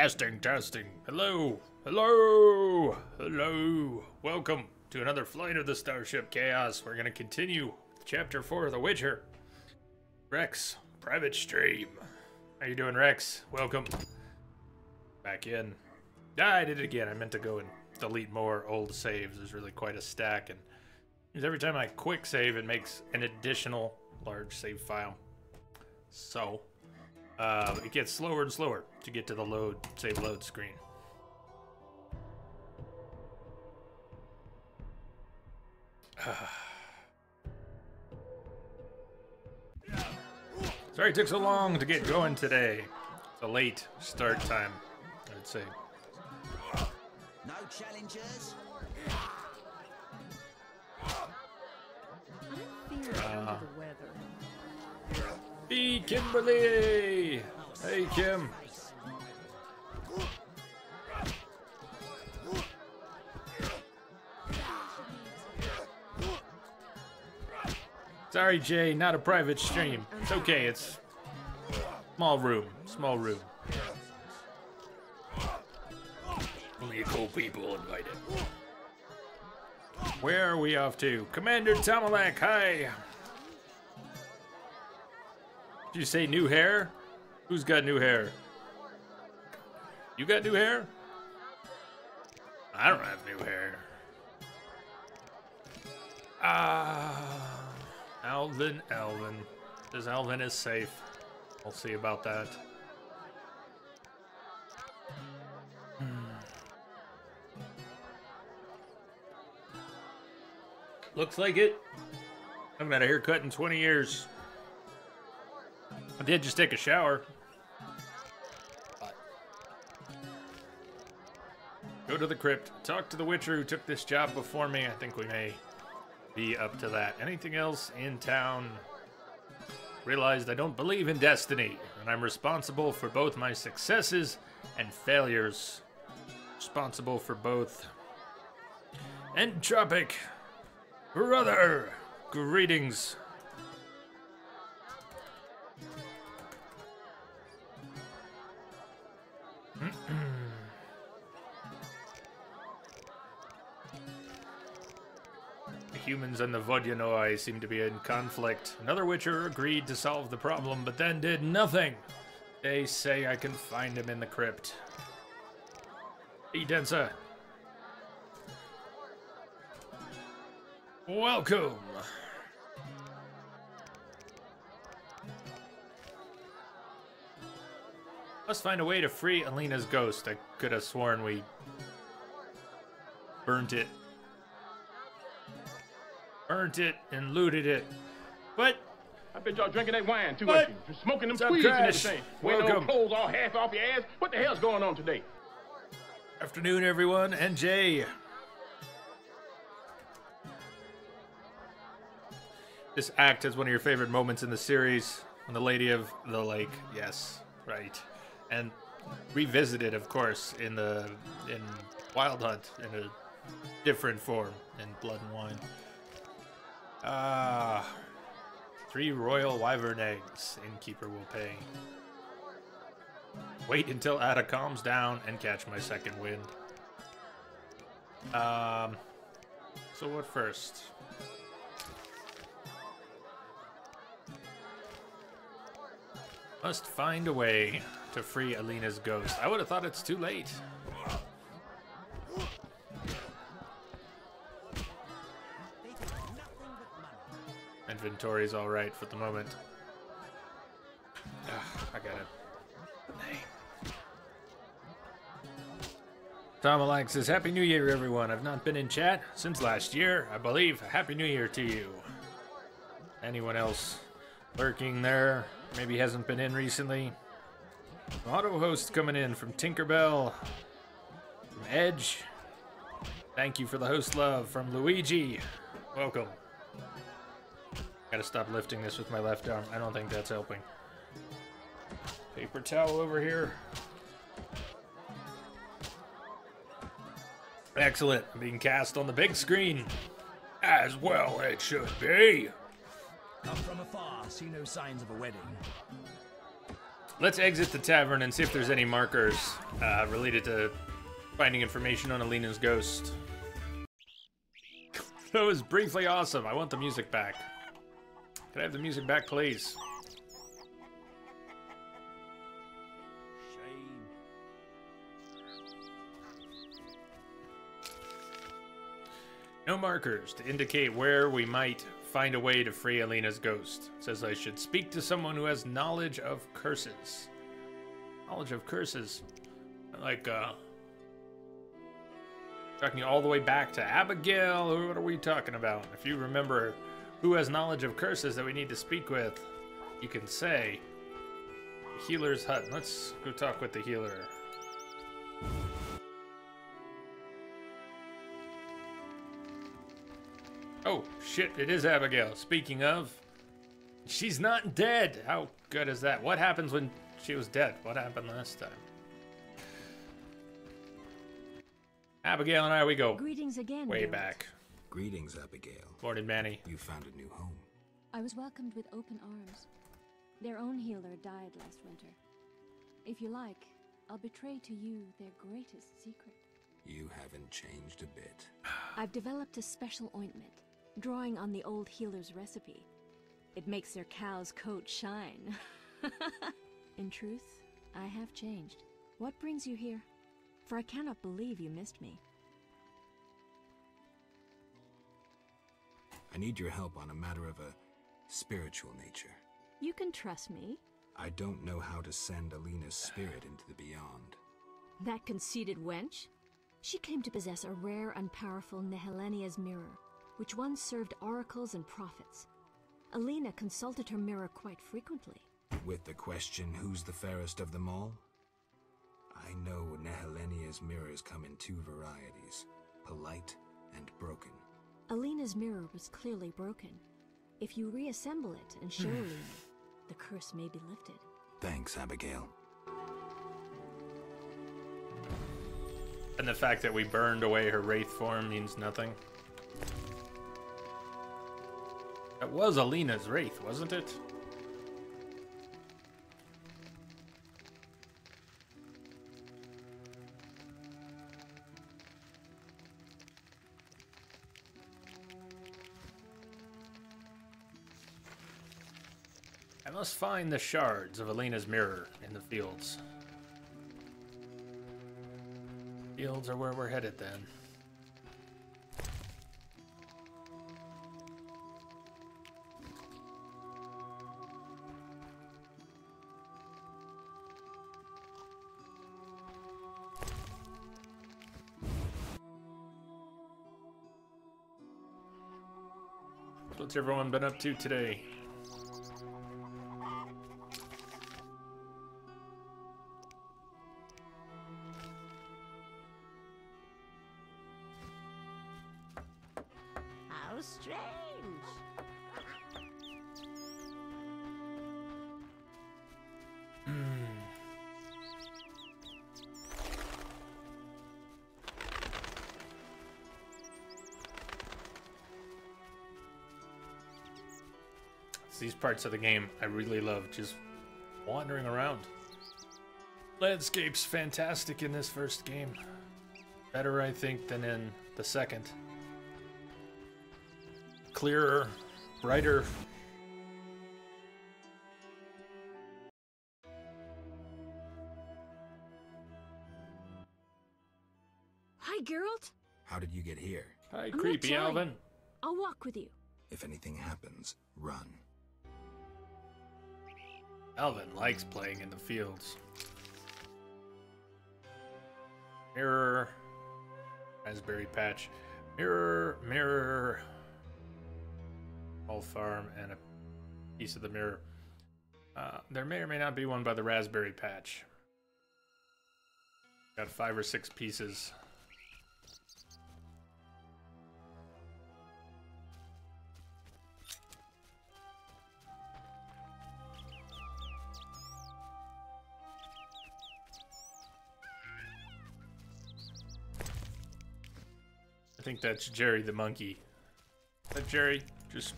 Testing, testing. Hello, hello, hello. Welcome to another flight of the Starship Chaos. We're gonna continue with Chapter 4 of The Witcher. Rex, private stream. How you doing, Rex? Welcome. Back in. I did it again. I meant to go and delete more old saves. There's really quite a stack, and every time I quick save, it makes an additional large save file. So, it gets slower and slower to get to the save load screen. Sorry it took so long to get going today. It's a late start time, I'd say. No challengers? I'm feeling under the weather. Hey, Kimberly! Hey, Kim. Sorry, Jay, not a private stream. It's okay, it's small room, small room. Only cool people invited. Where are we off to? Commander Tamalak, hi! Did you say new hair? Who's got new hair? You got new hair? I don't have new hair. Alvin. Says Alvin is safe. We'll see about that. Looks like it. I haven't had a haircut in 20 years. I did just take a shower. Go to the crypt. Talk to the Witcher who took this job before me. I think we may be up to that. Anything else in town? Realized I don't believe in destiny, and I'm responsible for both my successes and failures. Responsible for both. Entropic. Brother. Greetings. The humans and the Vodyanoi seem to be in conflict. Another Witcher agreed to solve the problem, but then did nothing. They say I can find him in the crypt. Hey, Densa. Welcome. Must find a way to free Alina's ghost. I could have sworn we burnt it. Burnt it and looted it. But I bet y'all drinking that wine too much. You're smoking them squeeze and everything. Wearing those clothes all half off your ass. What the hell's going on today? Afternoon, everyone, and Jay. This act is one of your favorite moments in the series. When the Lady of the Lake, yes, right. And revisited, of course, in Wild Hunt in a different form in Blood and Wine. 3 royal wyvern eggs. Innkeeper will pay. Wait until Ada calms down and catch my second wind. So what first? Must find a way to free Alina's ghost. I would have thought it's too late. Inventory's all right for the moment. I got it. Tom Alak says, Happy New Year, everyone. I've not been in chat since last year, I believe. Happy New Year to you. Anyone else lurking there? Maybe hasn't been in recently. Auto host coming in from Tinkerbell. From Edge. Thank you for the host love from Luigi. Welcome. Gotta stop lifting this with my left arm. I don't think that's helping. Paper towel over here. Excellent. I'm being cast on the big screen. As well it should be. Come from afar, see no signs of a wedding. Let's exit the tavern and see if there's any markers related to finding information on Alina's ghost. That was briefly awesome. I want the music back. Can I have the music back, please? No markers to indicate where we might find a way to free Alina's ghost. It says I should speak to someone who has knowledge of curses. Knowledge of curses. Like, talking all the way back to Abigail, or what are we talking about? If you remember who has knowledge of curses that we need to speak with, you can say healer's hut. Let's go talk with the healer. Oh, shit, it is Abigail. Speaking of, she's not dead. How good is that? What happens when she was dead? What happened last time? Abigail and I, we go Greetings again, way Geralt. back. Greetings, Abigail. Morning, Manny. You found a new home. I was welcomed with open arms. Their own healer died last winter. If you like, I'll betray to you their greatest secret. You haven't changed a bit. I've developed a special ointment, drawing on the old healer's recipe. It makes their cow's coat shine. In truth, I have changed. What brings you here? For I cannot believe you missed me. I need your help on a matter of a spiritual nature. You can trust me. I don't know how to send Alina's spirit into the beyond. That conceited wench? She claimed to possess a rare and powerful Nehelenia's mirror, which once served oracles and prophets. Alina consulted her mirror quite frequently. With the question, who's the fairest of them all? I know Nehelenia's mirrors come in two varieties, polite and broken. Alina's mirror was clearly broken. If you reassemble it and show Alina, the curse may be lifted. Thanks, Abigail. And the fact that we burned away her wraith form means nothing. That was Alina's wraith, wasn't it? I must find the shards of Alina's mirror in the fields. Fields are where we're headed then. What's everyone been up to today? How strange. It's these parts of the game I really love, just wandering around. Landscape's fantastic in this first game. Better, I think, than in the second. Clearer, brighter. Hi, Geralt. How did you get here? Hi, I'm not creepy telling. Alvin. I'll walk with you. If anything happens, run. Alvin likes playing in the fields. Mirror. Raspberry patch. Mirror, mirror. Whole farm and a piece of the mirror. There may or may not be one by the raspberry patch. Got 5 or 6 pieces. I think that's Jerry the monkey. That Jerry just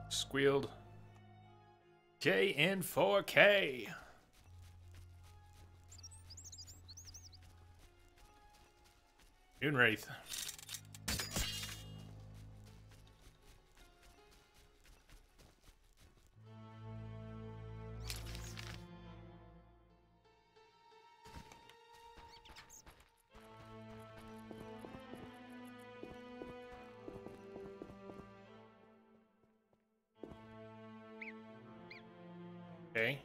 squealed. J in 4K. Moonwraith. Okay.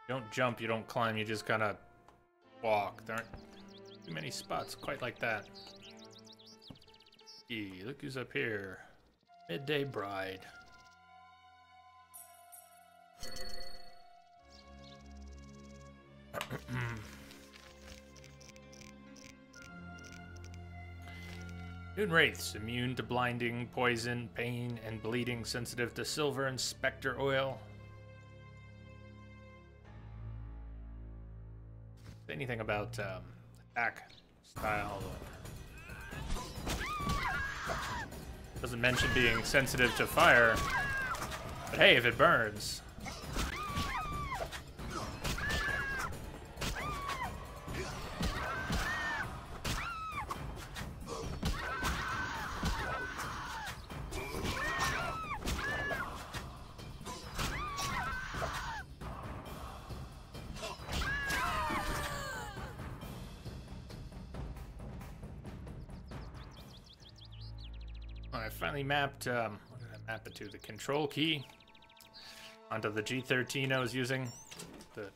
You don't jump, you don't climb, you just kind of walk. There aren't too many spots quite like that. Hey, look who's up here. Midday Bride. Moonwraiths, immune to blinding, poison, pain, and bleeding, sensitive to silver and specter oil. Anything about attack style? Doesn't mention being sensitive to fire, but hey, if it burns. I finally mapped, what did I map it to? The control key onto the G13 I was using, the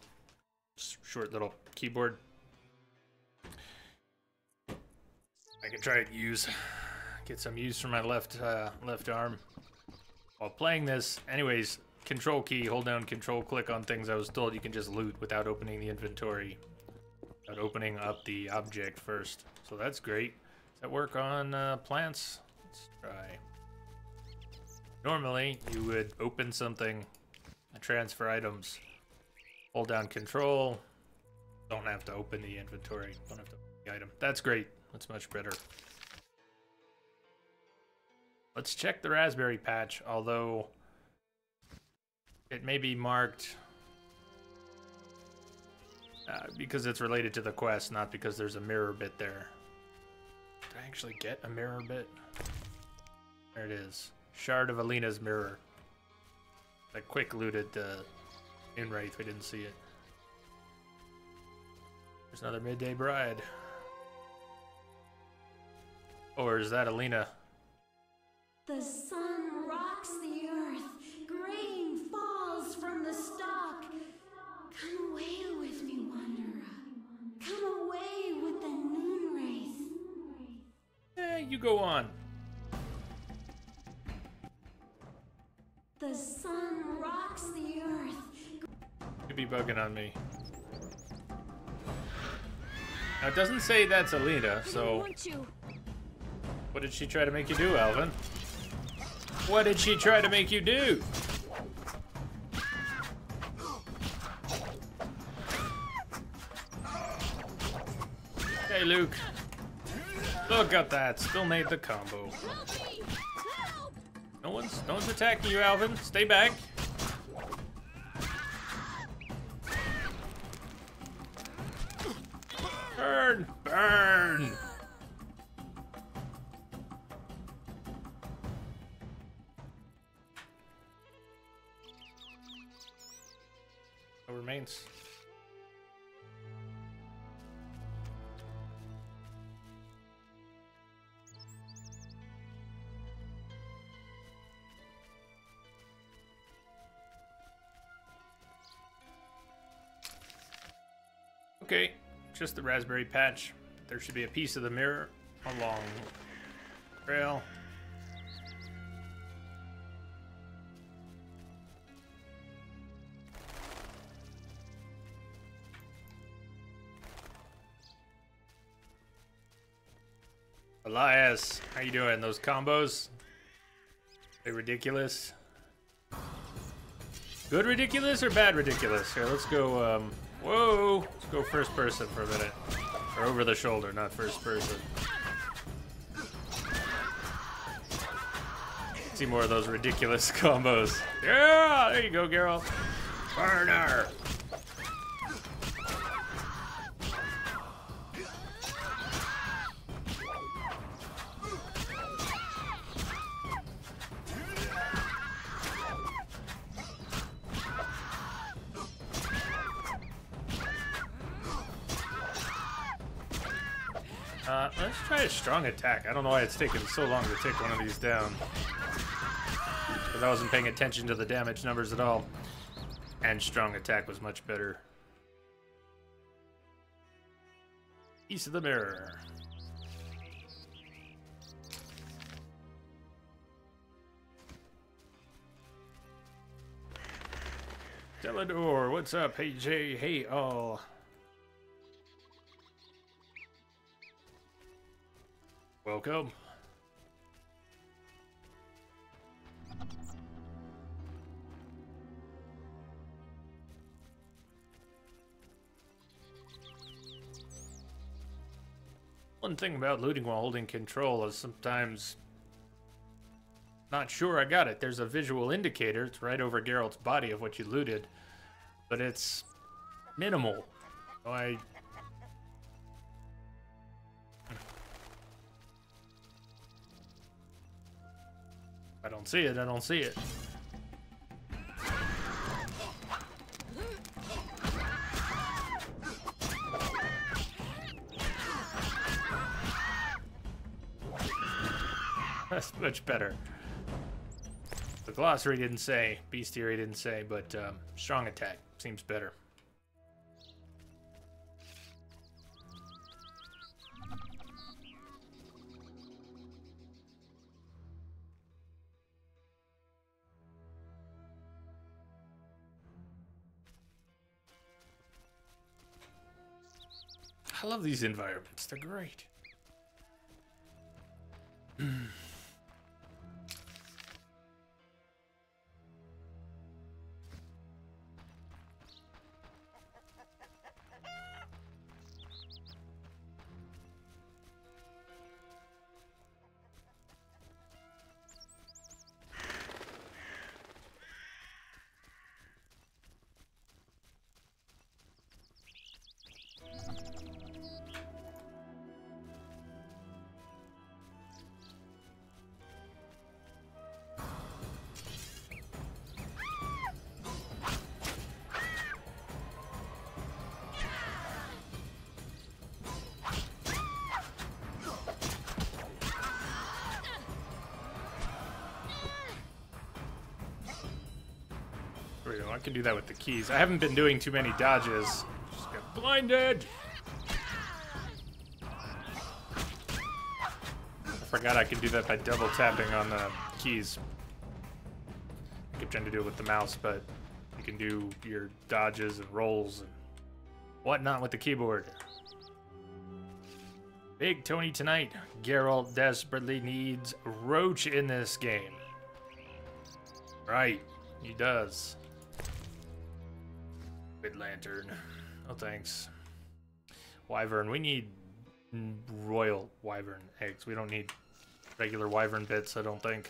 short little keyboard. I can try to get some use from my left arm while playing this. Anyways, control key, hold down control, click on things. I was told you can just loot without opening the inventory, without opening up the object first. So that's great. Does that work on plants? Let's try. Normally, you would open something, transfer items, hold down control, don't have to open the inventory, don't have to open the item. That's great. That's much better. Let's check the raspberry patch, although it may be marked because it's related to the quest, not because there's a mirror bit there. Did I actually get a mirror bit? There it is. Shard of Alina's mirror. I quick looted Moonwraith, we didn't see it. There's another Midday Bride. Or is that Alina? The sun rocks the earth, grain falls from the stalk. Come away with me, wanderer. Come away with the Moonwraith. You go on. The sun rocks the earth. Could be bugging on me. Now it doesn't say that's Alina, so what did she try to make you do, Alvin? What did she try to make you do? Hey, Luke. Look at that. Still made the combo. No one's attacking you, Alvin. Stay back. Burn! Burn! No remains. Okay, just the raspberry patch. There should be a piece of the mirror along the trail. Elias, how you doing? Those combos? They ridiculous? Good ridiculous or bad ridiculous? Here, let's go, whoa! Let's go first person for a minute. Or over the shoulder, not first person. See more of those ridiculous combos. Yeah! There you go, Geralt. Burner! Let's try a strong attack. I don't know why it's taking so long to take one of these down. Because I wasn't paying attention to the damage numbers at all. And strong attack was much better. Piece of the mirror. Delador, what's up? Hey Jay, hey all. Welcome. One thing about looting while holding control is sometimes not sure I got it. There's a visual indicator. It's right over Geralt's body of what you looted, but it's minimal. So I don't see it. I don't see it. That's much better. The glossary didn't say, bestiary didn't say, but strong attack seems better. I love these environments. They're great. I can do that with the keys. I haven't been doing too many dodges. Just got blinded. I forgot I can do that by double tapping on the keys. I keep trying to do it with the mouse, but you can do your dodges and rolls and whatnot with the keyboard. Big Tony tonight. Geralt desperately needs Roach in this game. Right, he does. Red Lantern. Oh, thanks. Wyvern. We need royal wyvern eggs. We don't need regular wyvern bits, I don't think.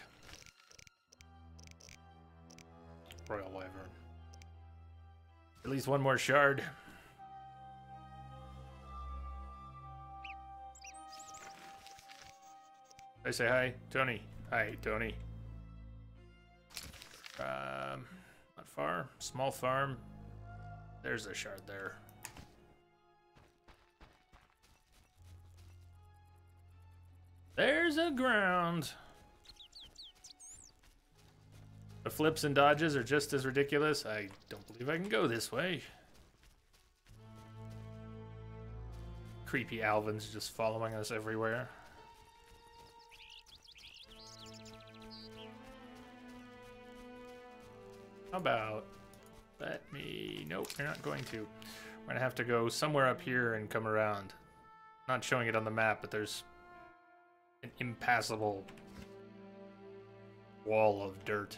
Royal wyvern. At least one more shard. I say hi, Tony. Hi, Tony. Not far. Small farm. There's a shard there. There's a ground. The flips and dodges are just as ridiculous. I don't believe I can go this way. Creepy Alvin's just following us everywhere. How about... Let me... Nope, you're not going to. We're gonna have to go somewhere up here and come around. Not showing it on the map, but there's an impassable wall of dirt.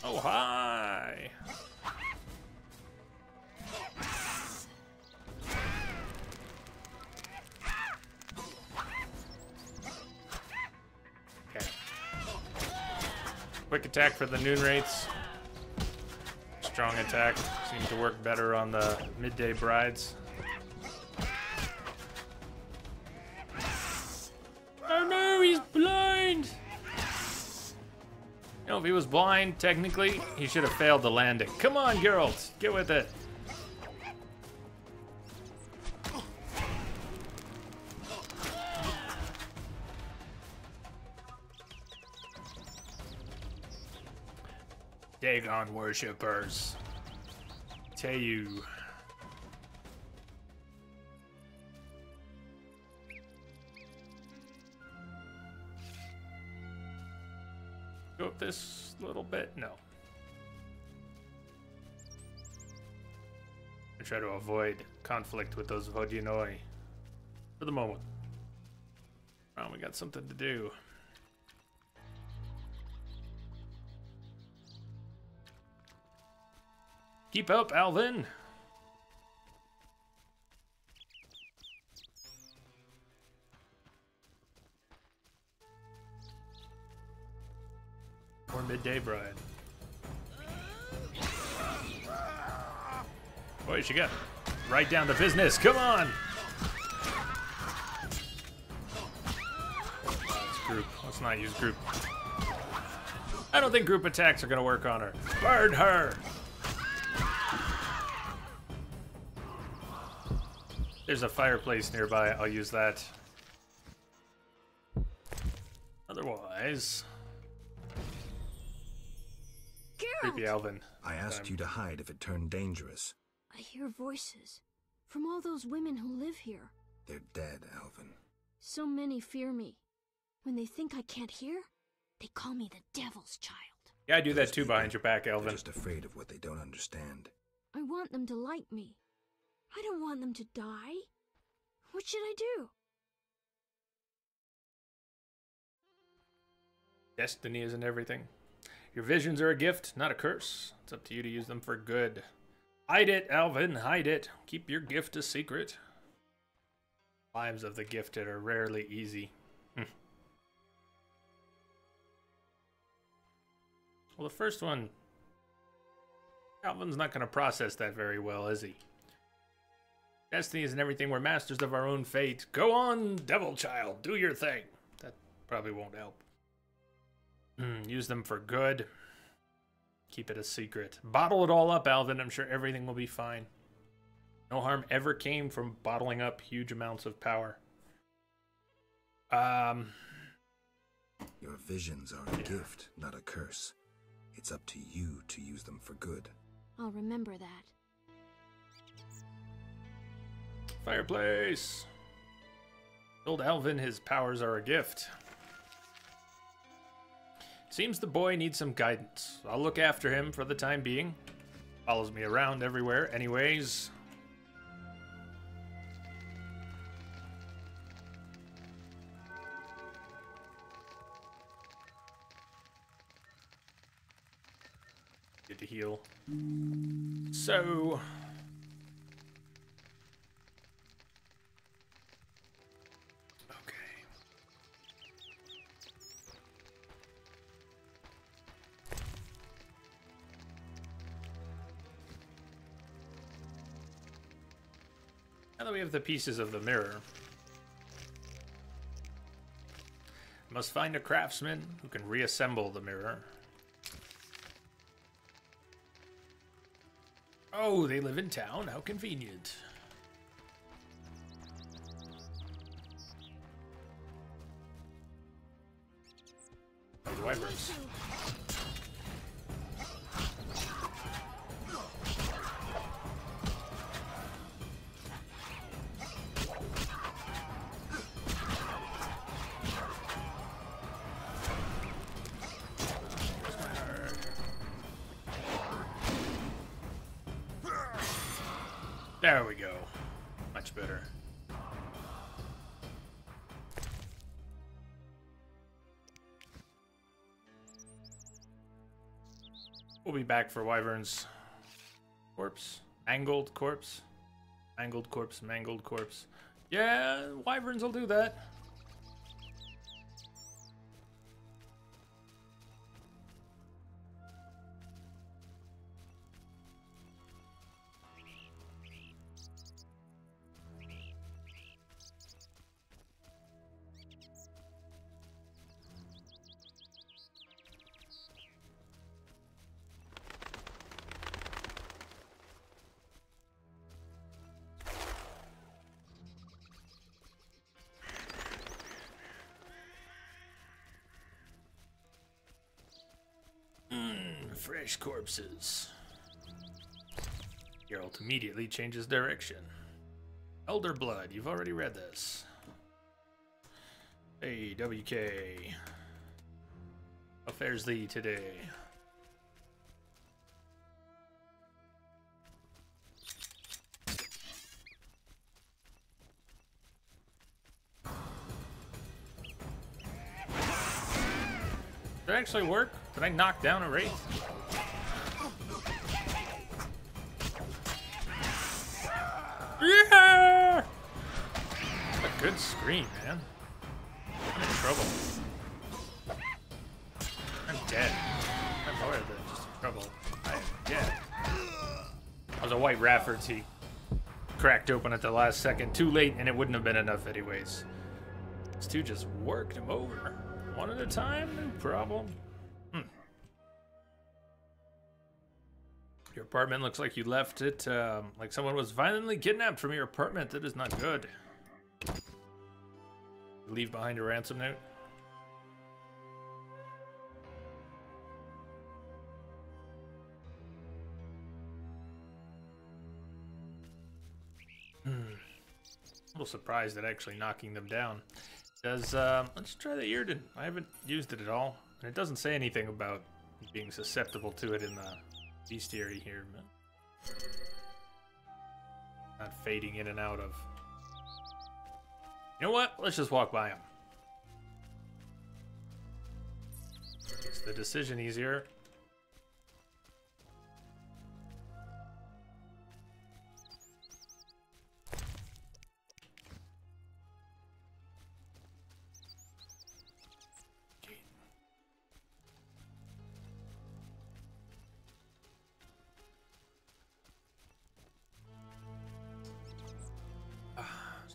Oh, hi! Quick attack for the noon wraiths. Strong attack seems to work better on the midday brides. Oh no, he's blind! know, if he was blind, technically, he should have failed the landing. Come on, Geralt, get with it. Dagon worshippers. Teyu. Go up this little bit? No. I try to avoid conflict with those Vodyanoi for the moment. Oh, we got something to do. Keep up, Alvin! Or midday bride. Boy, she got right down to business. Come on! It's group. Let's not use group. I don't think group attacks are gonna work on her. Burn her! There's a fireplace nearby. I'll use that. Otherwise... Creepy Alvin. I asked you to hide if it turned dangerous. I hear voices from all those women who live here. They're dead, Alvin. So many fear me. When they think I can't hear, they call me the Devil's Child. Yeah, I do that too behind your back, Alvin. They're just afraid of what they don't understand. I want them to like me. I don't want them to die. What should I do? Destiny isn't everything. Your visions are a gift, not a curse. It's up to you to use them for good. Hide it, Alvin, hide it. Keep your gift a secret. Lives of the gifted are rarely easy. Well, the first one, Alvin's not going to process that very well, is he? Destiny isn't everything. We're masters of our own fate. Go on, Devil Child, do your thing. That probably won't help. Use them for good. Keep it a secret. Bottle it all up, Alvin. I'm sure everything will be fine. No harm ever came from bottling up huge amounts of power. Your visions are a gift, not a curse. It's up to you to use them for good. I'll remember that. Fireplace. Told Alvin his powers are a gift. Seems the boy needs some guidance. I'll look after him for the time being. Follows me around everywhere anyways. Good to heal. So... now that we have the pieces of the mirror, must find a craftsman who can reassemble the mirror. Oh, they live in town. How convenient. Oh, the wyverns. There we go. Much better. We'll be back for Wyvern's corpse. Mangled corpse. Mangled corpse, mangled corpse. Yeah, Wyverns will do that. fresh corpses. Geralt immediately changes direction. Elder Blood, you've already read this. Hey, WK. How fares thee today? Did it actually work? Did I knock down a wraith? Yeah! A good scream, man. I'm in trouble. I'm dead. I'm more than just in trouble. I am dead. I was a white Raffords. He cracked open at the last second. Too late, and it wouldn't have been enough anyways. These two just worked him over. One at a time, no problem. Your apartment looks like you left it, like someone was violently kidnapped from your apartment. That is not good. Leave behind a ransom note. A little surprised at actually knocking them down. Does let's try the Earden. I haven't used it at all, and it doesn't say anything about being susceptible to it in the bestiary here, man. Not fading in and out of. You know what? Let's just walk by him. Makes the decision easier.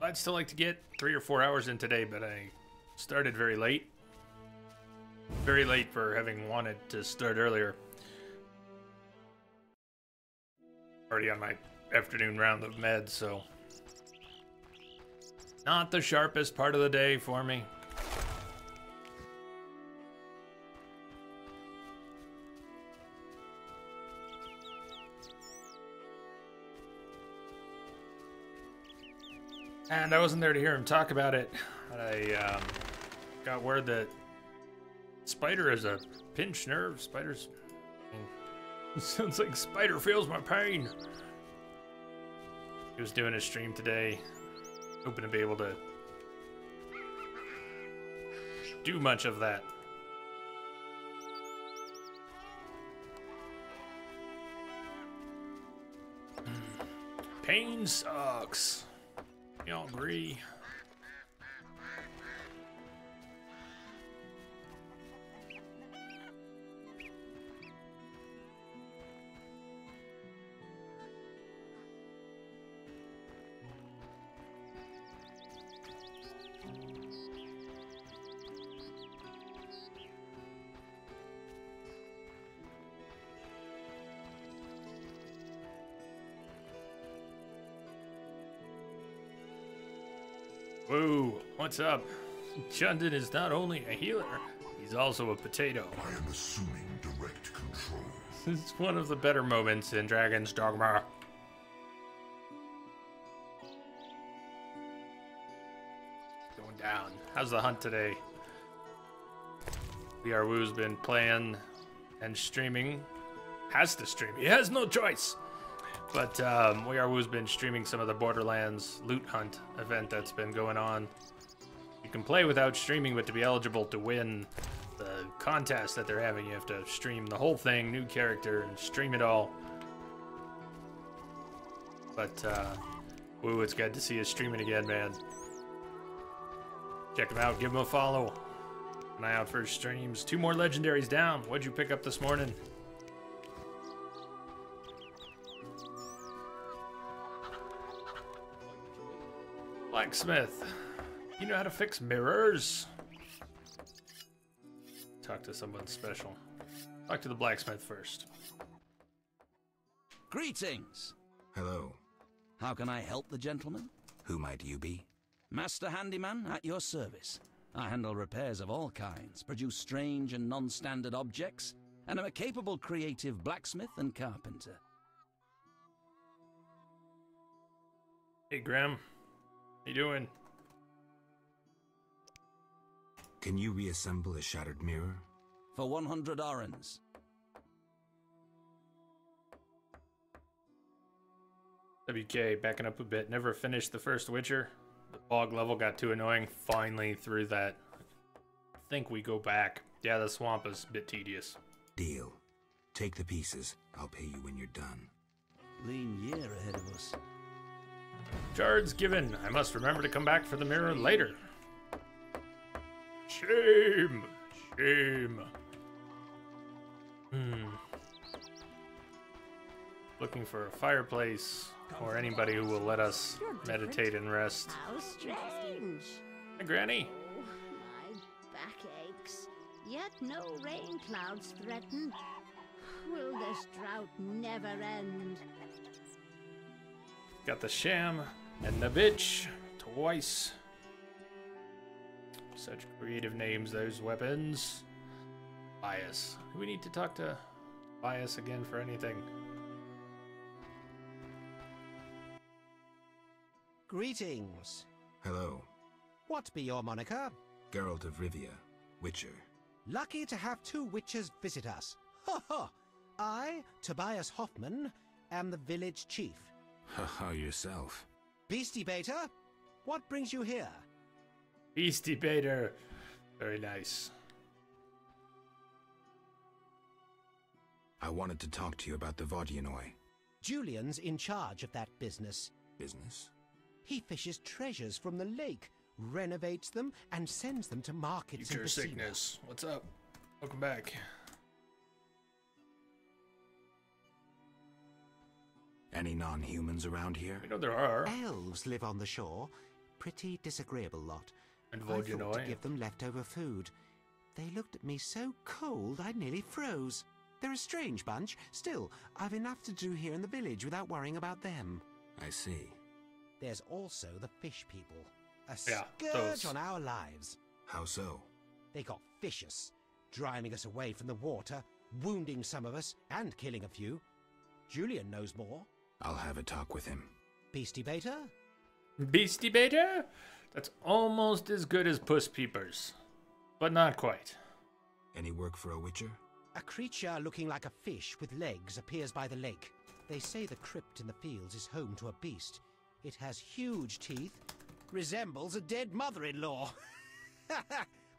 I'd still like to get 3 or 4 hours in today, but I started very late. Very late for having wanted to start earlier. Already on my afternoon round of meds, so not the sharpest part of the day for me. And I wasn't there to hear him talk about it, but I got word that Spider is a pinched nerve. Spider's... sounds like Spider feels my pain. He was doing a stream today, hoping to be able to do much of that. Pain sucks. Y'all agree? Whoa, what's up? Jundin is not only a healer, he's also a potato. I am assuming direct control. This is one of the better moments in Dragon's Dogma. Going down. How's the hunt today? VR Woo's been playing and streaming. Has to stream. He has no choice. But VR Woo's been streaming some of the Borderlands loot hunt event that's been going on. You can play without streaming, but to be eligible to win the contest that they're having, you have to stream the whole thing, new character, and stream it all. But, Woo, it's good to see you streaming again, man. Check him out, give him a follow. An eye out for his streams. 2 more legendaries down. What'd you pick up this morning? Blacksmith, you know how to fix mirrors? Talk to someone special. Talk to the blacksmith first. Greetings. Hello. How can I help the gentleman? Who might you be? Master Handyman at your service. I handle repairs of all kinds, produce strange and non-standard objects, and I'm a capable creative blacksmith and carpenter. Hey, Graham. How you doing? Can you reassemble a shattered mirror? For 100 orens. WK, backing up a bit. Never finished the first Witcher. The bog level got too annoying. Finally through that. I think we go back. Yeah, the swamp is a bit tedious. Deal. Take the pieces. I'll pay you when you're done. Lean year ahead of us. Shards given. I must remember to come back for the mirror later. Shame. Shame. Looking for a fireplace or anybody who will let us meditate and rest. How strange. Hi, Granny. Oh, my back aches. Yet no rain clouds threaten. Will this drought never end? Got the sham and the bitch twice. Such creative names, those weapons. Bias. Do we need to talk to Bias again for anything? Greetings. Hello. What be your moniker? Geralt of Rivia, Witcher. Lucky to have two witches visit us. Ha ha! I, Tobias Hoffman, am the village chief. Haha, yourself. Beastie Baiter, what brings you here? Beastie Baiter. Very nice. I wanted to talk to you about the Vodyanoi. Julian's in charge of that business. Business? He fishes treasures from the lake, renovates them, and sends them to markets in Future Pacina. sickness. What's up? Welcome back. Any non-humans around here? We know there are. Elves live on the shore. Pretty disagreeable lot. And I thought to Vodyanoi. give them leftover food. They looked at me so cold I nearly froze. They're a strange bunch. Still, I've enough to do here in the village without worrying about them. I see. There's also the fish people. A Yeah, scourge those. on our lives. How so? They got vicious, driving us away from the water, wounding some of us, and killing a few. Julian knows more. I'll have a talk with him. Beastie Baiter? Beastie Baiter? That's almost as good as Puss Peepers. But not quite. Any work for a Witcher? A creature looking like a fish with legs appears by the lake. They say the crypt in the fields is home to a beast. It has huge teeth, resembles a dead mother-in-law.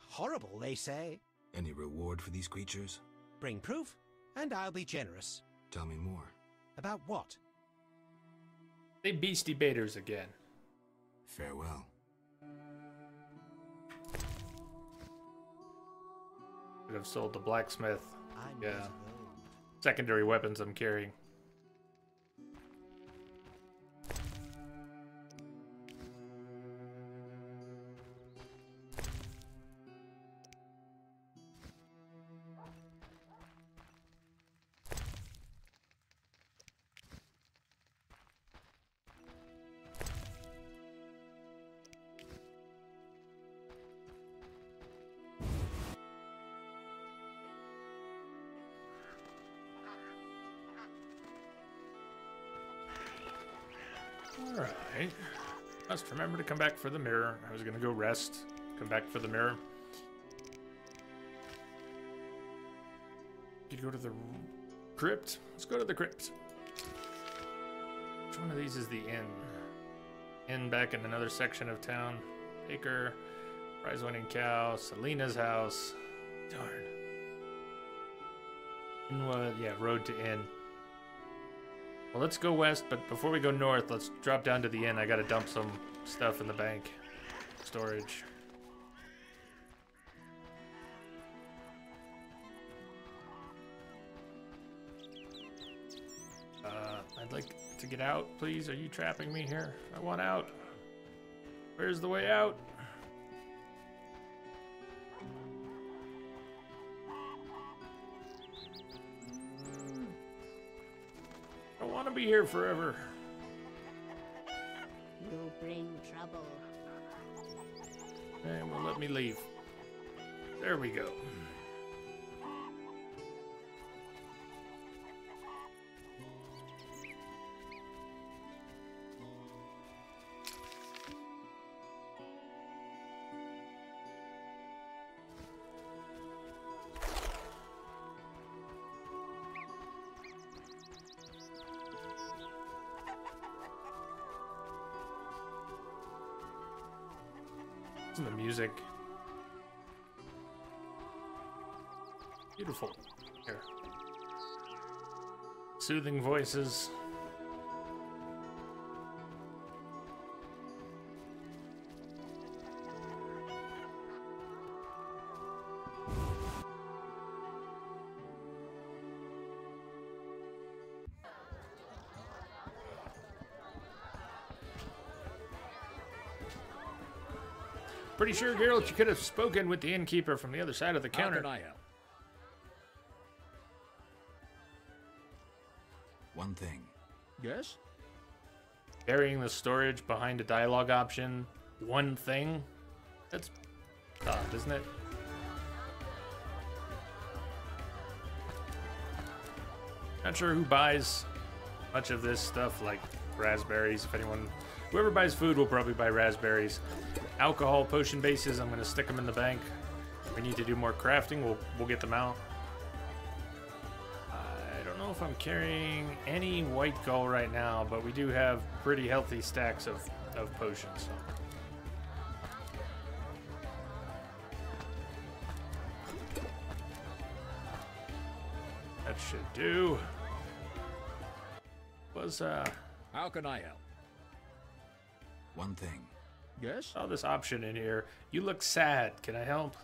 Horrible, they say. Any reward for these creatures? Bring proof, and I'll be generous. Tell me more. About what? They Beastie Baiters again. Farewell. Could have sold the blacksmith. I'm Yeah. not alone. Secondary weapons I'm carrying. Alright. Must remember to come back for the mirror. I was gonna go rest. Come back for the mirror. Could go to the crypt. Let's go to the crypt. Which one of these is the inn? Inn back in another section of town. Acre, prize winning cow, Selena's house. Darn. Inwood, yeah, road to inn. Well, let's go west, but before we go north, let's drop down to the inn. I gotta dump some stuff in the bank. Storage. I'd like to get out, please. Are you trapping me here? I want out. Where's the way out? I want to be here forever. You bring trouble. And will let me leave. There we go. Listen to the music. Beautiful. Here. Soothing voices. Pretty sure, Geralt, you could have spoken with the innkeeper from the other side of the counter. How can I help? One thing. Yes? Burying the storage behind a dialogue option. One thing? That's odd, isn't it? Not sure who buys much of this stuff, like raspberries. If anyone, whoever buys food will probably buy raspberries. Alcohol potion bases, I'm gonna stick them in the bank. If we need to do more crafting, we'll get them out. I don't know if I'm carrying any white gull right now, but we do have pretty healthy stacks of potions. So. That should do. How can I help? One thing. Yes? Saw this option in here. You look sad. Can I help?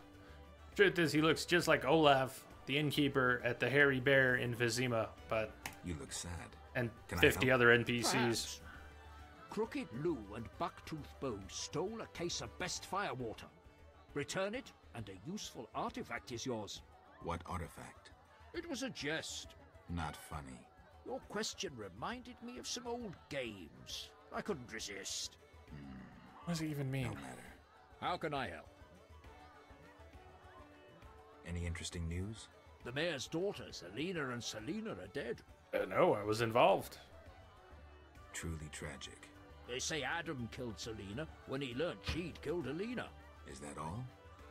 Truth is, he looks just like Olaf, the innkeeper at the Hairy Bear in Vizima, but... You look sad. And Can 50 other NPCs. Perhaps. Crooked Lou and Bucktooth Bow stole a case of best firewater. Return it, and a useful artifact is yours. What artifact? It was a jest. Not funny. Your question reminded me of some old games. I couldn't resist. What does it even mean? No matter. How can I help? Any interesting news? The mayor's daughters, Alina and Selina, are dead. No, I was involved. Truly tragic. They say Adam killed Selina when he learned she'd killed Alina. Is that all?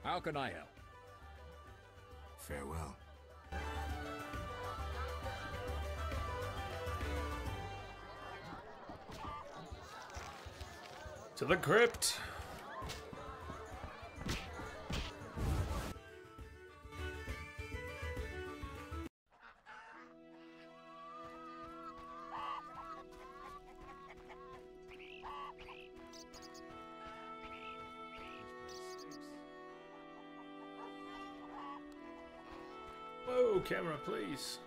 How can I help? Farewell. To the crypt. Whoa, camera, please.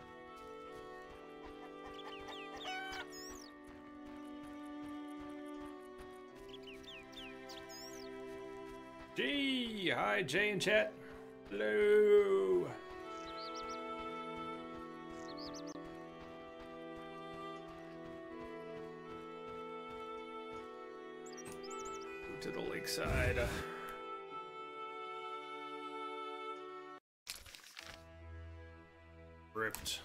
Gee, hi Jay in chat. Hello. Go to the lakeside. Crypt.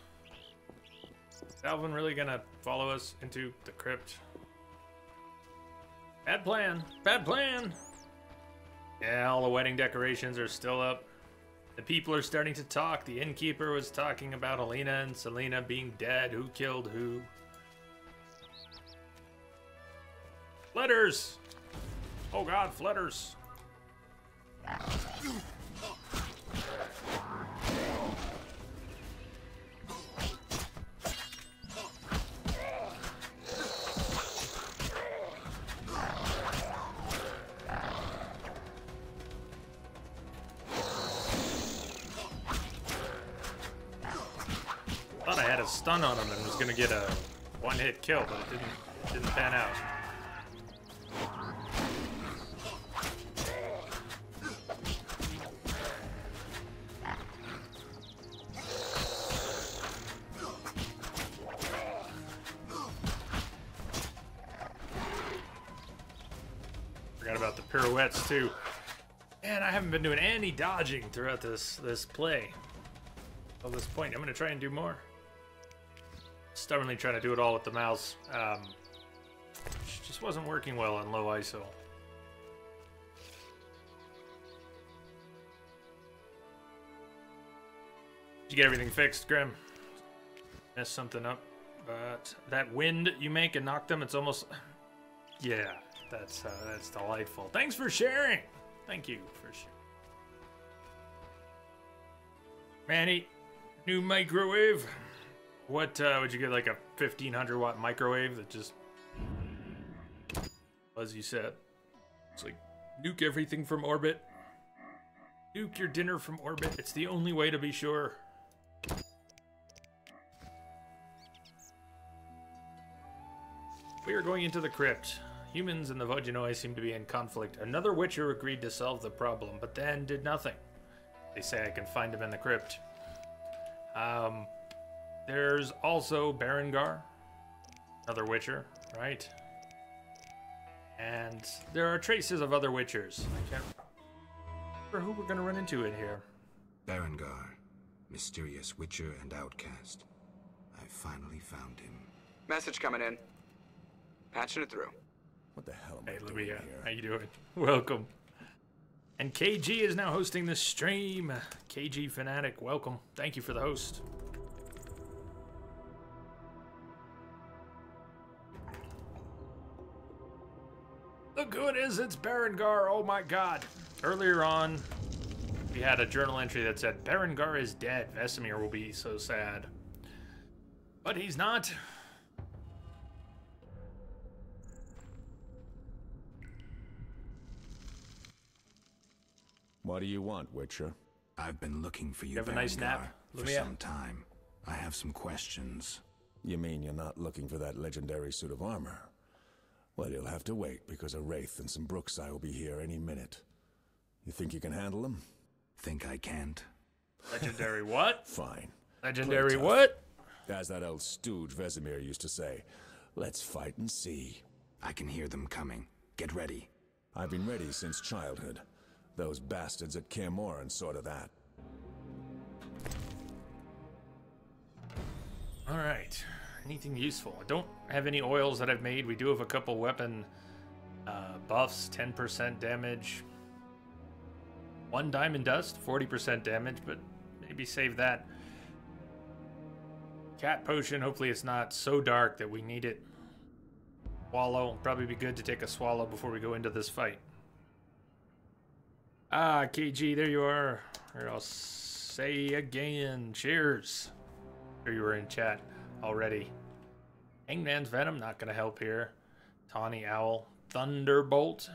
Is Alvin really gonna follow us into the crypt? Bad plan. Bad plan. Yeah, all the wedding decorations are still up. The people are starting to talk. The innkeeper was talking about Alina and Selina being dead. Who killed who? Flitters! Oh god, flitters. Stun on him and was gonna get a one-hit kill, but it didn't pan out. Forgot about the pirouettes too. Man, I haven't been doing any dodging throughout this play. Till this point, I'm gonna try and do more. Stubbornly trying to do it all with the mouse. Just wasn't working well on low ISO. Did you get everything fixed, Grim? Messed something up. But that wind you make and knock them, it's almost... Yeah, that's delightful. Thanks for sharing! Thank you for sharing. Manny, new microwave. What would you get, like a 1500 watt microwave that just, as you said, it's like nuke everything from orbit. Nuke your dinner from orbit. It's the only way to be sure. We are going into the crypt. Humans and the Voginoi seem to be in conflict. Another Witcher agreed to solve the problem, but then did nothing. They say I can find him in the crypt. There's also Berengar, another Witcher, right? And there are traces of other Witchers. I can't remember who we're going to run into in here. Berengar, mysterious Witcher and outcast. I finally found him. Message coming in. Patching it through. What the hell am I doing doing here? How you doing? Welcome. And KG is now hosting the stream. KG Fanatic, welcome. Thank you for the host. Look who it is, it's Berengar, oh my god. Earlier on, we had a journal entry that said, Berengar is dead, Vesemir will be so sad. But he's not. What do you want, Witcher? I've been looking for you, have a nice nap, for some time. I have some questions. You mean you're not looking for that legendary suit of armor? Well, you'll have to wait, because a Wraith and some Brooksai will be here any minute. You think you can handle them? Think I can't? Legendary what? Fine. Legendary what? As that old stooge Vesemir used to say, let's fight and see. I can hear them coming. Get ready. I've been ready since childhood. Those bastards at Kaer Morhen saw to that. Alright. Anything useful? I don't have any oils that I've made. We do have a couple weapon buffs. 10% damage. 1 diamond dust. 40% damage, but maybe save that. Cat potion. Hopefully it's not so dark that we need it. Swallow. Probably be good to take a swallow before we go into this fight. Ah, KG, there you are. Or I'll say again, cheers. There you were in chat already. Hangman's Venom, not going to help here. Tawny Owl. Thunderbolt.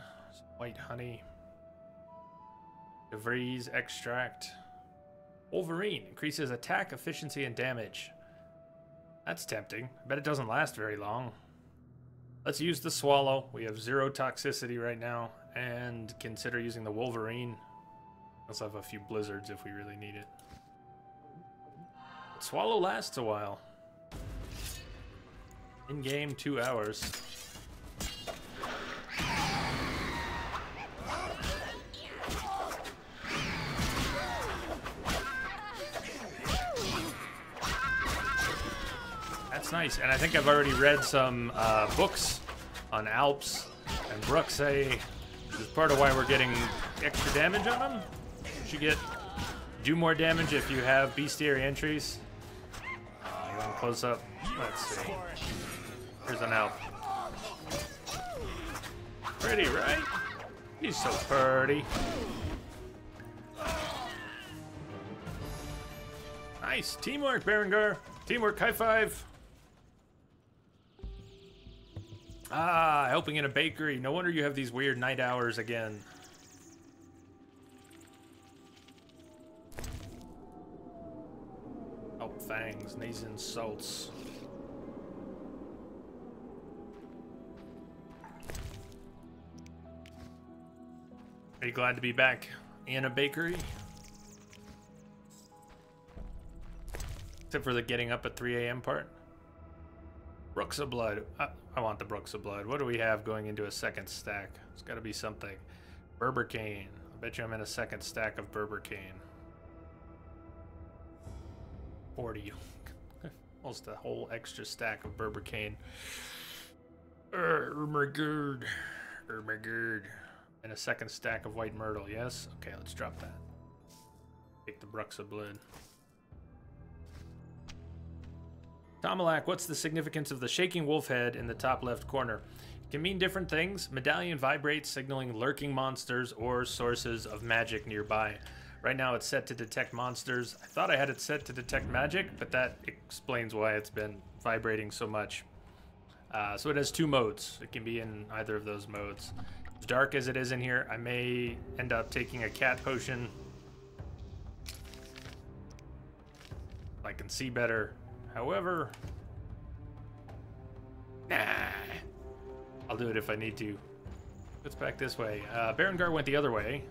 White Honey. DeVries Extract. Wolverine. Increases attack, efficiency, and damage. That's tempting. I bet it doesn't last very long. Let's use the Swallow. We have 0 toxicity right now. And consider using the Wolverine. Also have a few blizzards if we really need it. Swallow lasts a while. In game, 2 hours. That's nice. And I think I've already read some books on Alps and Bruxay. This is part of why we're getting extra damage on them. You should do more damage if you have bestiary entries. Close up. Let's see. Here's an Alp. Pretty, right? He's so pretty. Nice. Teamwork, Berengar. Teamwork, high five. Ah, helping in a bakery. No wonder you have these weird night hours again. Oh, fangs. These insults. Are you glad to be back in a bakery? Except for the getting up at 3 a.m. part. Brooks of Blood. I want the Brooks of Blood. What do we have going into a second stack? It's got to be something. Berberkane. I bet you I'm in a second stack of Berberkane. 40. Almost a whole extra stack of Berberkane. Oh my god. Oh my god. And a second stack of White Myrtle, yes? Okay, let's drop that. Take the Brooks of Blood. Tomalak, what's the significance of the shaking wolf head in the top left corner? Can mean different things. Medallion vibrates, signaling lurking monsters or sources of magic nearby. Right now it's set to detect monsters. I thought I had it set to detect magic, but that explains why it's been vibrating so much. So it has 2 modes. It can be in either of those modes. As dark as it is in here, I may end up taking a cat potion. I can see better. However, nah. I'll do it if I need to. It's back this way. Berengar went the other way.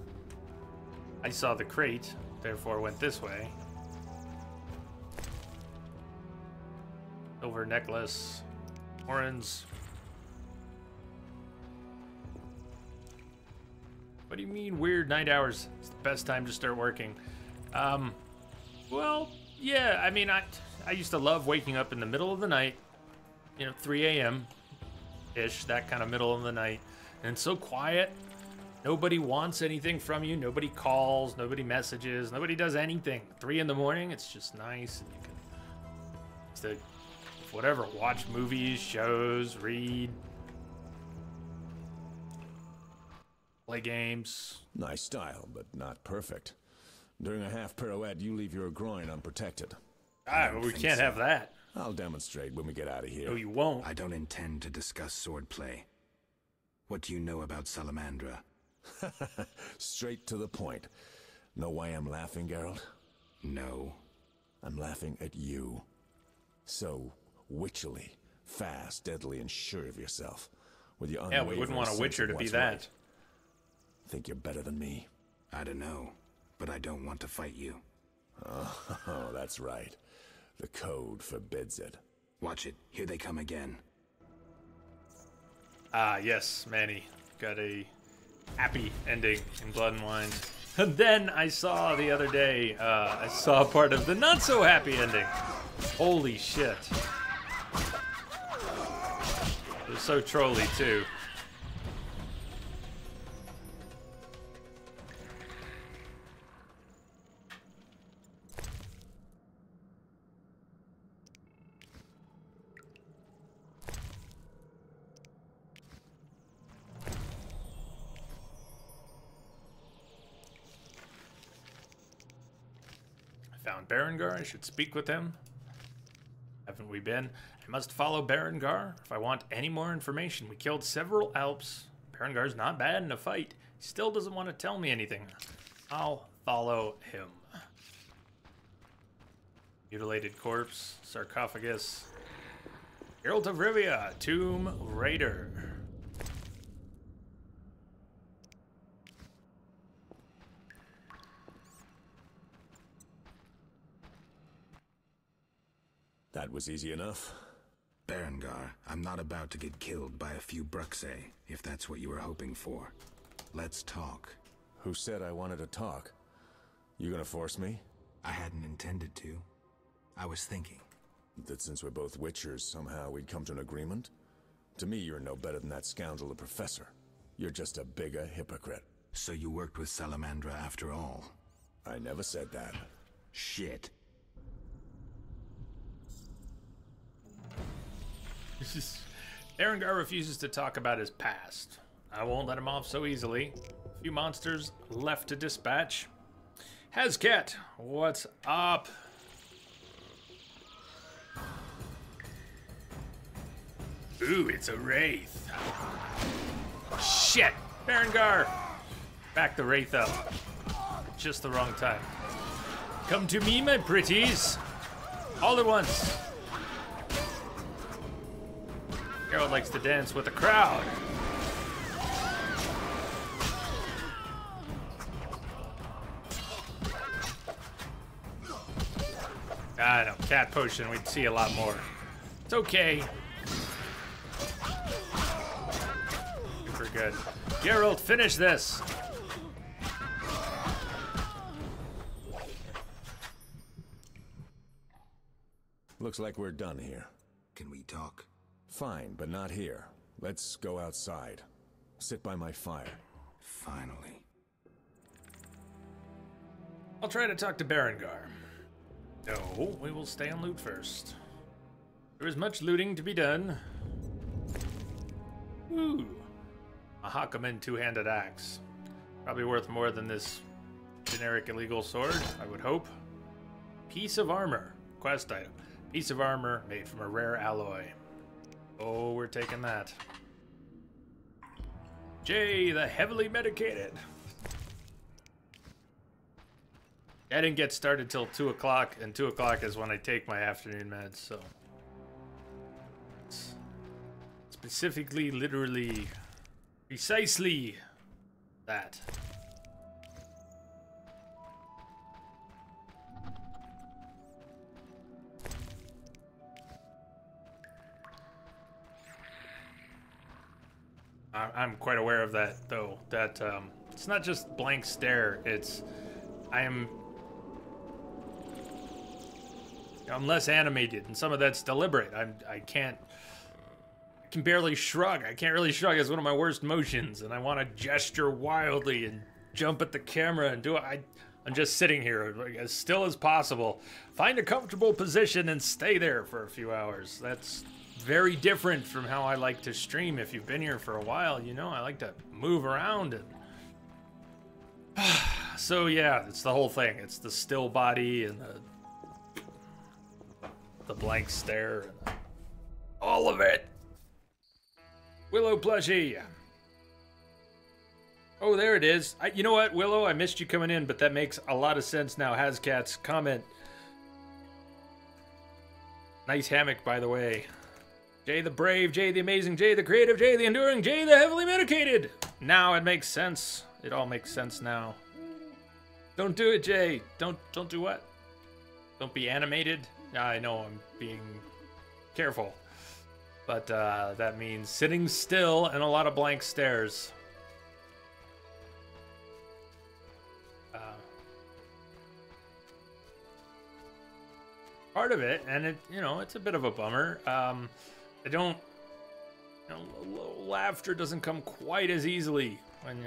I saw the crate, therefore went this way. Silver necklace. Horns. What do you mean weird night hours? It's the best time to start working. Well, yeah, I mean, I used to love waking up in the middle of the night, 3 a.m.-ish, that kind of middle of the night, and it's so quiet. Nobody wants anything from you. Nobody calls. Nobody messages. Nobody does anything. 3 in the morning, it's just nice. And you can whatever, watch movies, shows, read, play games. Nice style, but not perfect. During a half pirouette, you leave your groin unprotected. We can't have that. I'll demonstrate when we get out of here. No, you won't. I don't intend to discuss swordplay. What do you know about Salamandra? Straight to the point. Know why I'm laughing, Geralt? No. I'm laughing at you. So witchily, fast, deadly, and sure of yourself. With your yeah, we wouldn't want a Witcher to be that. Right. Think you're better than me? I don't know, but I don't want to fight you. Oh, that's right. The code forbids it. Watch it. Here they come again. Ah, yes, Manny. Got a happy ending in Blood and Wine. And then I saw the other day, I saw part of the not so happy ending. Holy shit. It was so trolly, too. Found Berengar. I should speak with him. Haven't we been? I must follow Berengar if I want any more information. We killed several Alps. Berengar's not bad in a fight. He still doesn't want to tell me anything. I'll follow him. Mutilated corpse, sarcophagus. Geralt of Rivia, Tomb Raider. That was easy enough. Berengar, I'm not about to get killed by a few Bruxae, if that's what you were hoping for. Let's talk. Who said I wanted to talk? You gonna force me? I hadn't intended to. I was thinking. That since we're both Witchers, somehow we'd come to an agreement? To me, you're no better than that scoundrel, the Professor. You're just a bigger hypocrite. So you worked with Salamandra after all? I never said that. Shit. Berengar refuses to talk about his past. I won't let him off so easily. A few monsters left to dispatch. Hezket, what's up? Ooh, it's a wraith. Shit! Berengar! Back the wraith up. Just the wrong time. Come to me, my pretties. All at once. Geralt likes to dance with the crowd. I know, cat potion, we'd see a lot more. It's okay. Super good. Geralt, finish this. Looks like we're done here. Can we talk? Fine, but not here. Let's go outside. Sit by my fire. Finally. I'll try to talk to Berengar. No, we will stay on loot first. There is much looting to be done. Ooh. A Hakumen two-handed axe. Probably worth more than this generic illegal sword, I would hope. Piece of armor. Quest item. Piece of armor made from a rare alloy. Oh, we're taking that. Jay, the heavily medicated. I didn't get started till 2 o'clock, and 2 o'clock is when I take my afternoon meds, so. Specifically, literally, precisely that. I'm quite aware of that, though, that it's not just blank stare, it's I'm less animated, and some of that's deliberate. I can barely shrug. I can't really shrug. It's one of my worst motions, and I want to gesture wildly and jump at the camera and do it. I'm just sitting here like, as still as possible. Find a comfortable position and stay there for a few hours. That's very different from how I like to stream. If you've been here for a while, you know I like to move around and so yeah, it's the whole thing. It's the still body and the blank stare and all of it. Willow plushie. Oh, there it is. You know what, Willow? I missed you coming in, but that makes a lot of sense now. Hazcat's comment. Nice hammock, by the way. Jay the brave, Jay the amazing, Jay the creative, Jay the enduring, Jay the heavily medicated. Now it makes sense. It all makes sense now. Don't do it, Jay. Don't do what? Don't be animated. I know I'm being careful. But that means sitting still and a lot of blank stares. Part of it, and it's a bit of a bummer. I don't, laughter doesn't come quite as easily when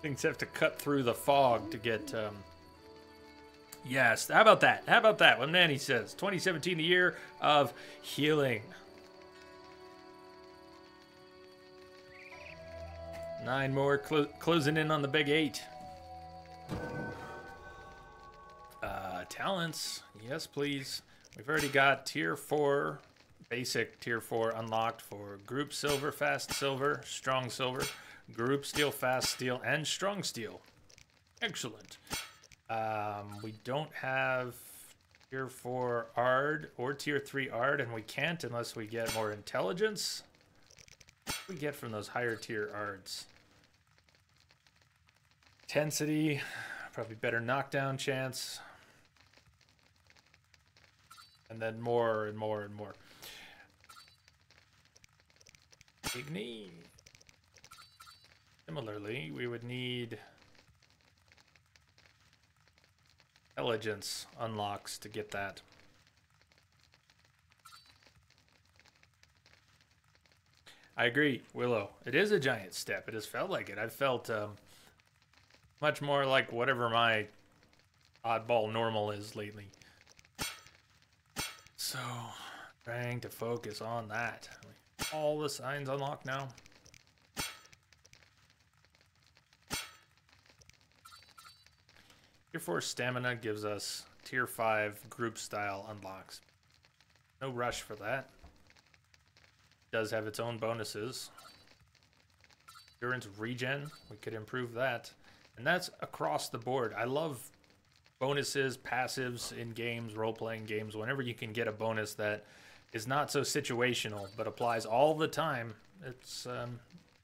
things have to cut through the fog to get, yes, how about that? How about that? What Manny says, 2017, the year of healing. 9 more, closing in on the big 8. Talents, yes please. We've already got tier 4, basic tier 4 unlocked for group silver, fast silver, strong silver, group steel, fast steel, and strong steel. Excellent. We don't have tier 4 Ard or tier 3 Ard, and we can't unless we get more intelligence. What do we get from those higher tier Ards? Intensity, probably better knockdown chance. And then more and more and more. Igni. Similarly, we would need intelligence unlocks to get that. I agree, Willow. It is a giant step. It has felt like it. I've felt much more like whatever my oddball normal is lately. So, trying to focus on that. All the signs unlocked now. Tier 4 stamina gives us tier 5 group style unlocks. No rush for that. It does have its own bonuses. Endurance regen, we could improve that. And that's across the board. I love bonuses, passives in games, role-playing games. Whenever you can get a bonus that is not so situational but applies all the time, it's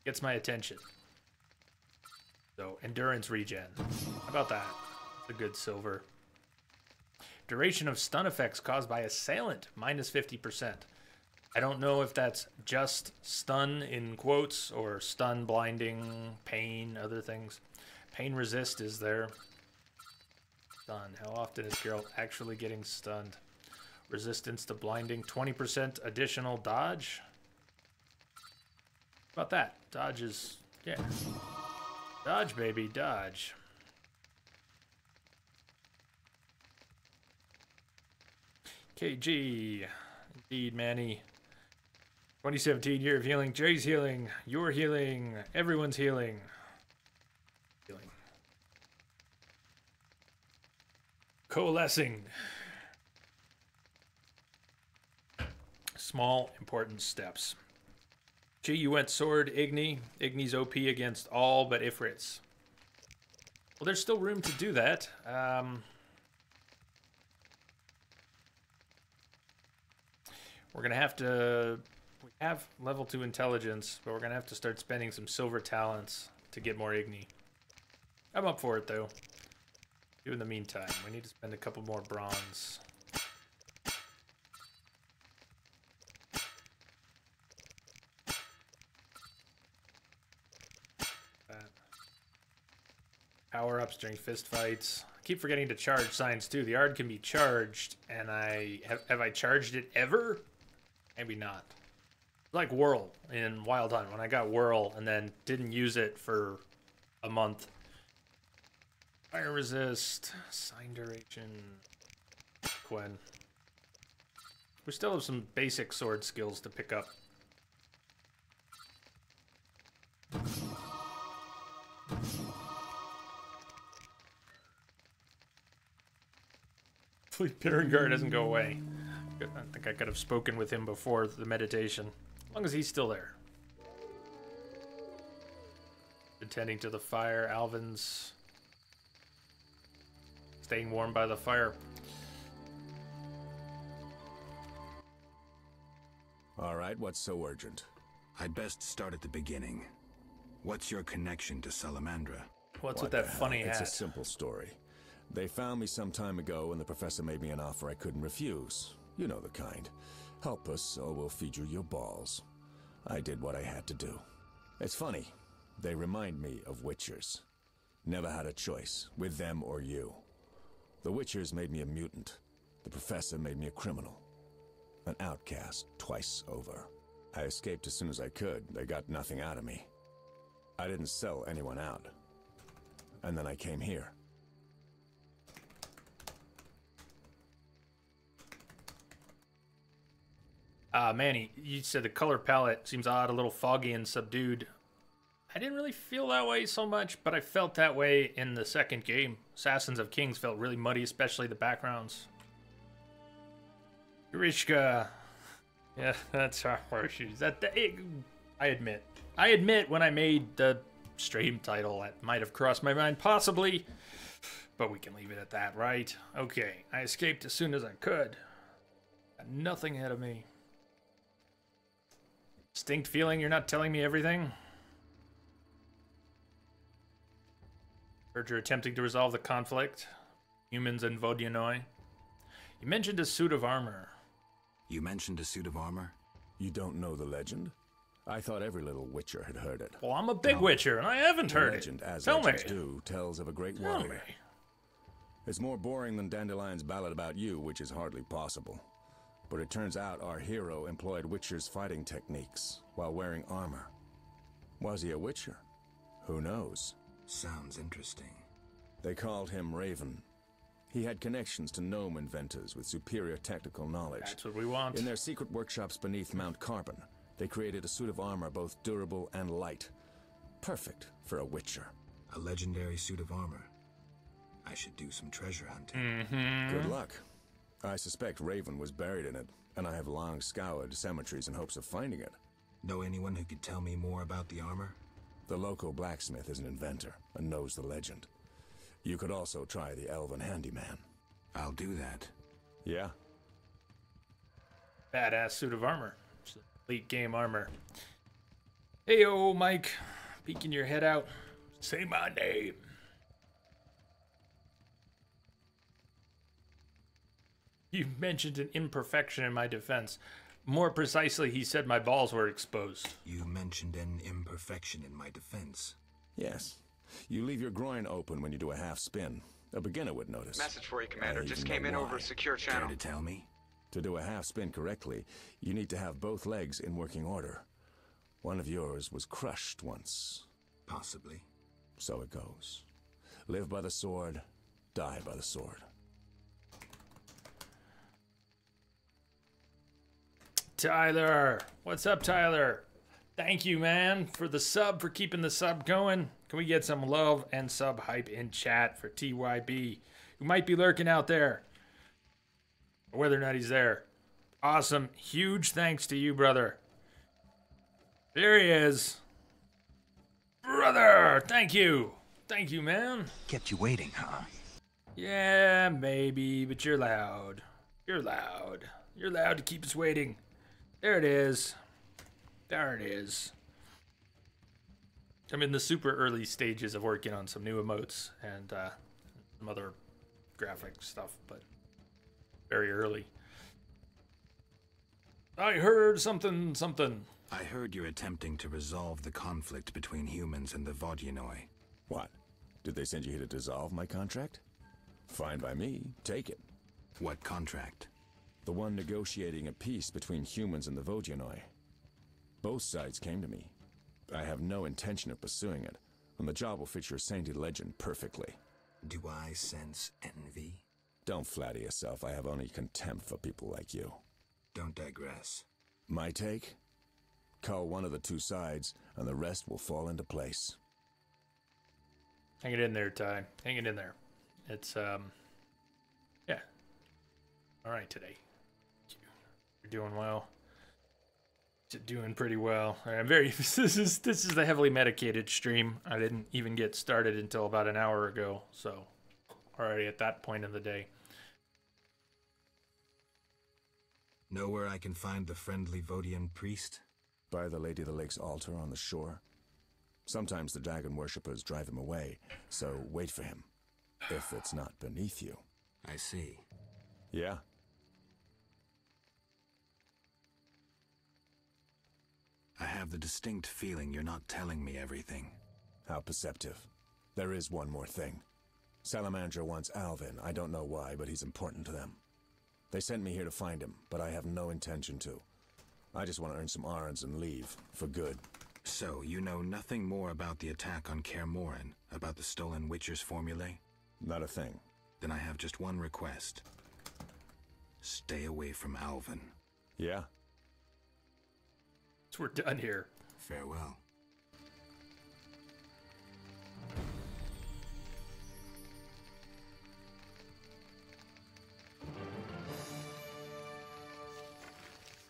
gets my attention. So endurance regen, how about that? It's a good silver. Duration of stun effects caused by assailant, minus 50%. I don't know if that's just stun in quotes or stun, blinding, pain, other things. Pain resist is there. Stun. How often is Geralt actually getting stunned? Resistance to blinding, 20% additional dodge. How about that? Dodge is, yeah. Dodge, baby, dodge. KG. Indeed, Manny. 2017 year of healing. Jay's healing. You're healing. Everyone's healing. Healing. Coalescing. Small, important steps. Gee, you went sword, Igni. Igni's OP against all but Ifrits. Well, there's still room to do that. We're going to have to... We have level 2 intelligence, but we're going to have to start spending some silver talents to get more Igni. I'm up for it, though. In the meantime, we need to spend a couple more bronze. Power-ups during fist fights. I keep forgetting to charge signs, too. The Ard can be charged, and have I charged it ever? Maybe not. Like Whirl in Wild Hunt, when I got Whirl and then didn't use it for a month. Fire resist, sign duration, Quen. We still have some basic sword skills to pick up. Hopefully Pirangar doesn't go away. I think I could have spoken with him before the meditation. As long as he's still there. Attending to the fire, Alvin's staying warm by the fire. All right, what's so urgent? I'd best start at the beginning. What's your connection to Salamandra? What's with that funny hat? It's a simple story. They found me some time ago and the professor made me an offer I couldn't refuse. You know the kind. Help us or we'll feed you your balls. I did what I had to do. It's funny. They remind me of Witchers. Never had a choice, with them or you. The Witchers made me a mutant. The professor made me a criminal. An outcast twice over. I escaped as soon as I could. They got nothing out of me. I didn't sell anyone out. And then I came here. Manny, you said the color palette seems odd, a little foggy and subdued. I didn't really feel that way so much, but I felt that way in the second game. Assassins of Kings felt really muddy, especially the backgrounds. Grishka. Yeah, that's our horseshoes. I admit when I made the stream title, that might have crossed my mind, possibly. But we can leave it at that, right? Okay, I escaped as soon as I could. Got nothing ahead of me. Distinct feeling you're not telling me everything? Heard you're attempting to resolve the conflict. Humans and Vodyanoi. You mentioned a suit of armor. You mentioned a suit of armor? You don't know the legend? I thought every little Witcher had heard it. Well, I'm a big Witcher, and I haven't heard it. The legend, as Tell legends me. do, tells of a great warrior. It's more boring than Dandelion's ballad about you, which is hardly possible. But it turns out our hero employed Witcher's fighting techniques while wearing armor. Was he a Witcher? Who knows? Sounds interesting. They called him Raven. He had connections to gnome inventors with superior technical knowledge. That's what we want. In their secret workshops beneath Mount Carbon, they created a suit of armor both durable and light. Perfect for a Witcher. A legendary suit of armor. I should do some treasure hunting. Mm-hmm. Good luck. I suspect Raven was buried in it, and I have long scoured cemeteries in hopes of finding it. Know anyone who could tell me more about the armor? The local blacksmith is an inventor and knows the legend. You could also try the elven handyman. I'll do that. Yeah? Badass suit of armor. Elite game armor. Heyo, Mike. Peeking your head out. Say my name. You mentioned an imperfection in my defense. More precisely, he said my balls were exposed. You mentioned an imperfection in my defense. Yes. You leave your groin open when you do a half spin. A beginner would notice. Message for you, Commander. Just came in over a secure channel. Care to tell me? To do a half spin correctly, you need to have both legs in working order. One of yours was crushed once. Possibly. So it goes. Live by the sword, die by the sword. Tyler. What's up, Tyler? Thank you, man, for the sub, for keeping the sub going. Can we get some love and sub hype in chat for TYB, who might be lurking out there, or whether or not he's there? Awesome. Huge thanks to you, brother. There he is. Brother, thank you. Thank you, man. Kept you waiting, huh? Yeah, maybe, but you're loud. You're loud. You're loud to keep us waiting. There it is. There it is. I'm in the super early stages of working on some new emotes and some other graphic stuff, but very early. I heard something. I heard you're attempting to resolve the conflict between humans and the Vodyanoi. What? Did they send you here to dissolve my contract? Fine by me. Take it. What contract? The one negotiating a peace between humans and the Vodyanoi. Both sides came to me. I have no intention of pursuing it, and the job will fit your sainted legend perfectly. Do I sense envy? Don't flatter yourself. I have only contempt for people like you. Don't digress. My take? Call one of the two sides, and the rest will fall into place. Hang it in there, Ty. Hang it in there. It's, yeah. All right today. You're doing well. Doing pretty well. I'm very. This is the heavily medicated stream. I didn't even get started until about an hour ago, so already at that point in the day. Know where I can find the friendly Vodian priest? By the Lady of the Lake's altar on the shore. Sometimes the dragon worshippers drive him away, so wait for him. If it's not beneath you. I see. Yeah. I have the distinct feeling you're not telling me everything. How perceptive. There is one more thing. Salamandra wants Alvin. I don't know why, but he's important to them. They sent me here to find him, but I have no intention to. I just want to earn some Arens and leave, for good. So, you know nothing more about the attack on Kaer Morhen, about the stolen Witcher's formulae? Not a thing. Then I have just one request. Stay away from Alvin. Yeah? So we're done here. Farewell.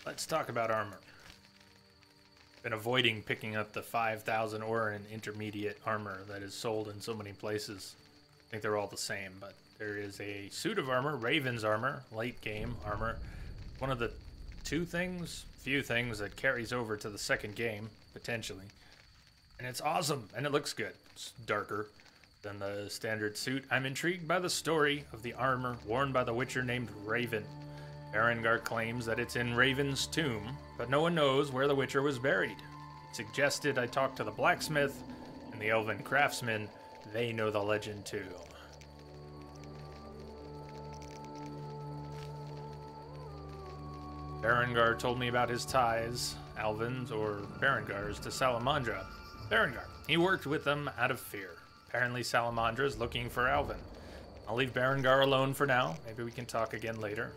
Let's talk about armor. Been avoiding picking up the 5,000 Orin intermediate armor that is sold in so many places. I think they're all the same, but there is a suit of armor, Raven's armor, late game armor. One of the few things that carries over to the second game, potentially. And it's awesome, and it looks good. It's darker than the standard suit. I'm intrigued by the story of the armor worn by the Witcher named Raven. Berengar claims that it's in Raven's tomb, but no one knows where the Witcher was buried. It suggested I talk to the blacksmith and the elven craftsman. They know the legend too. Berengar told me about his ties, Alvin's or Berengar's, to Salamandra. Berengar, he worked with them out of fear. Apparently Salamandra is looking for Alvin. I'll leave Berengar alone for now. Maybe we can talk again later.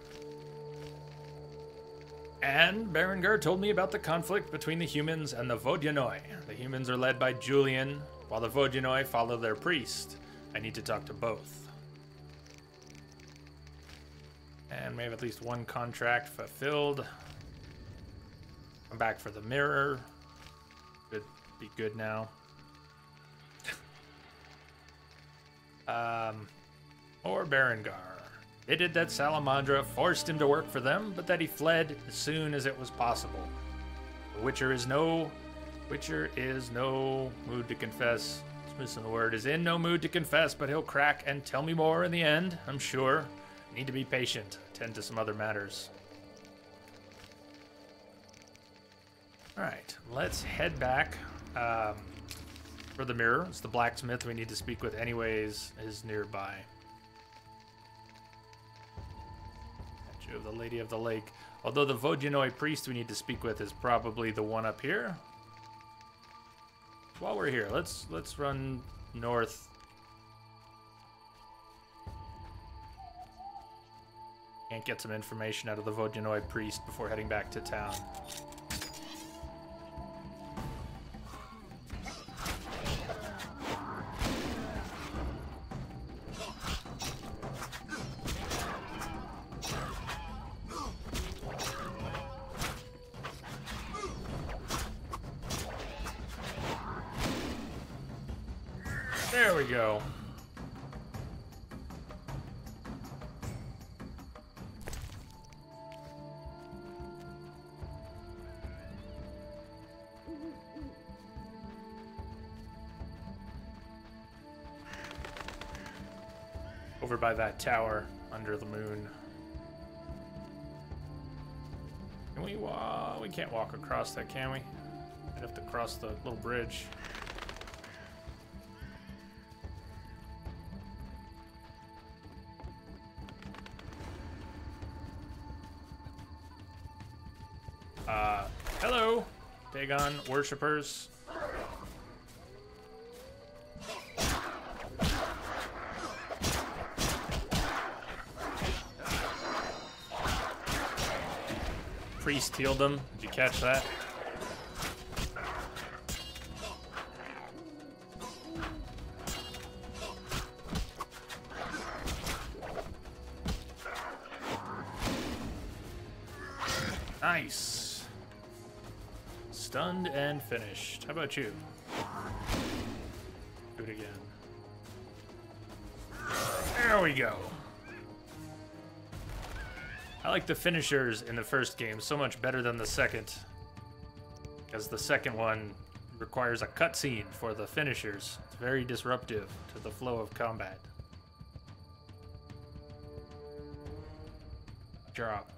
And Berengar told me about the conflict between the humans and the Vodyanoi. The humans are led by Julian, while the Vodyanoi follow their priest. I need to talk to both. And we have at least one contract fulfilled. I'm back for the mirror. Should be good now. Or Berengar. They did that Salamandra forced him to work for them, but that he fled as soon as it was possible. The Witcher is no mood to confess. It's missing the word. Is in no mood to confess, but he'll crack and tell me more in the end, I'm sure. Need to be patient. Attend to some other matters. Alright, let's head back for the mirror. It's the blacksmith we need to speak with anyways, is nearby. Statue of the Lady of the Lake. Although the Vodyanoi priest we need to speak with is probably the one up here. While we're here, let's run north Can't get some information out of the Vodyanoi priest before heading back to town. There we go. Over by that tower under the moon. Can we we can't walk across that, can we? I'd have to cross the little bridge. Hello, Dagon worshippers. Priest healed them. Did you catch that? Nice. Stunned and finished. How about you? Do it again. There we go. I like the finishers in the first game so much better than the second, because the second one requires a cutscene for the finishers. It's very disruptive to the flow of combat. Drop.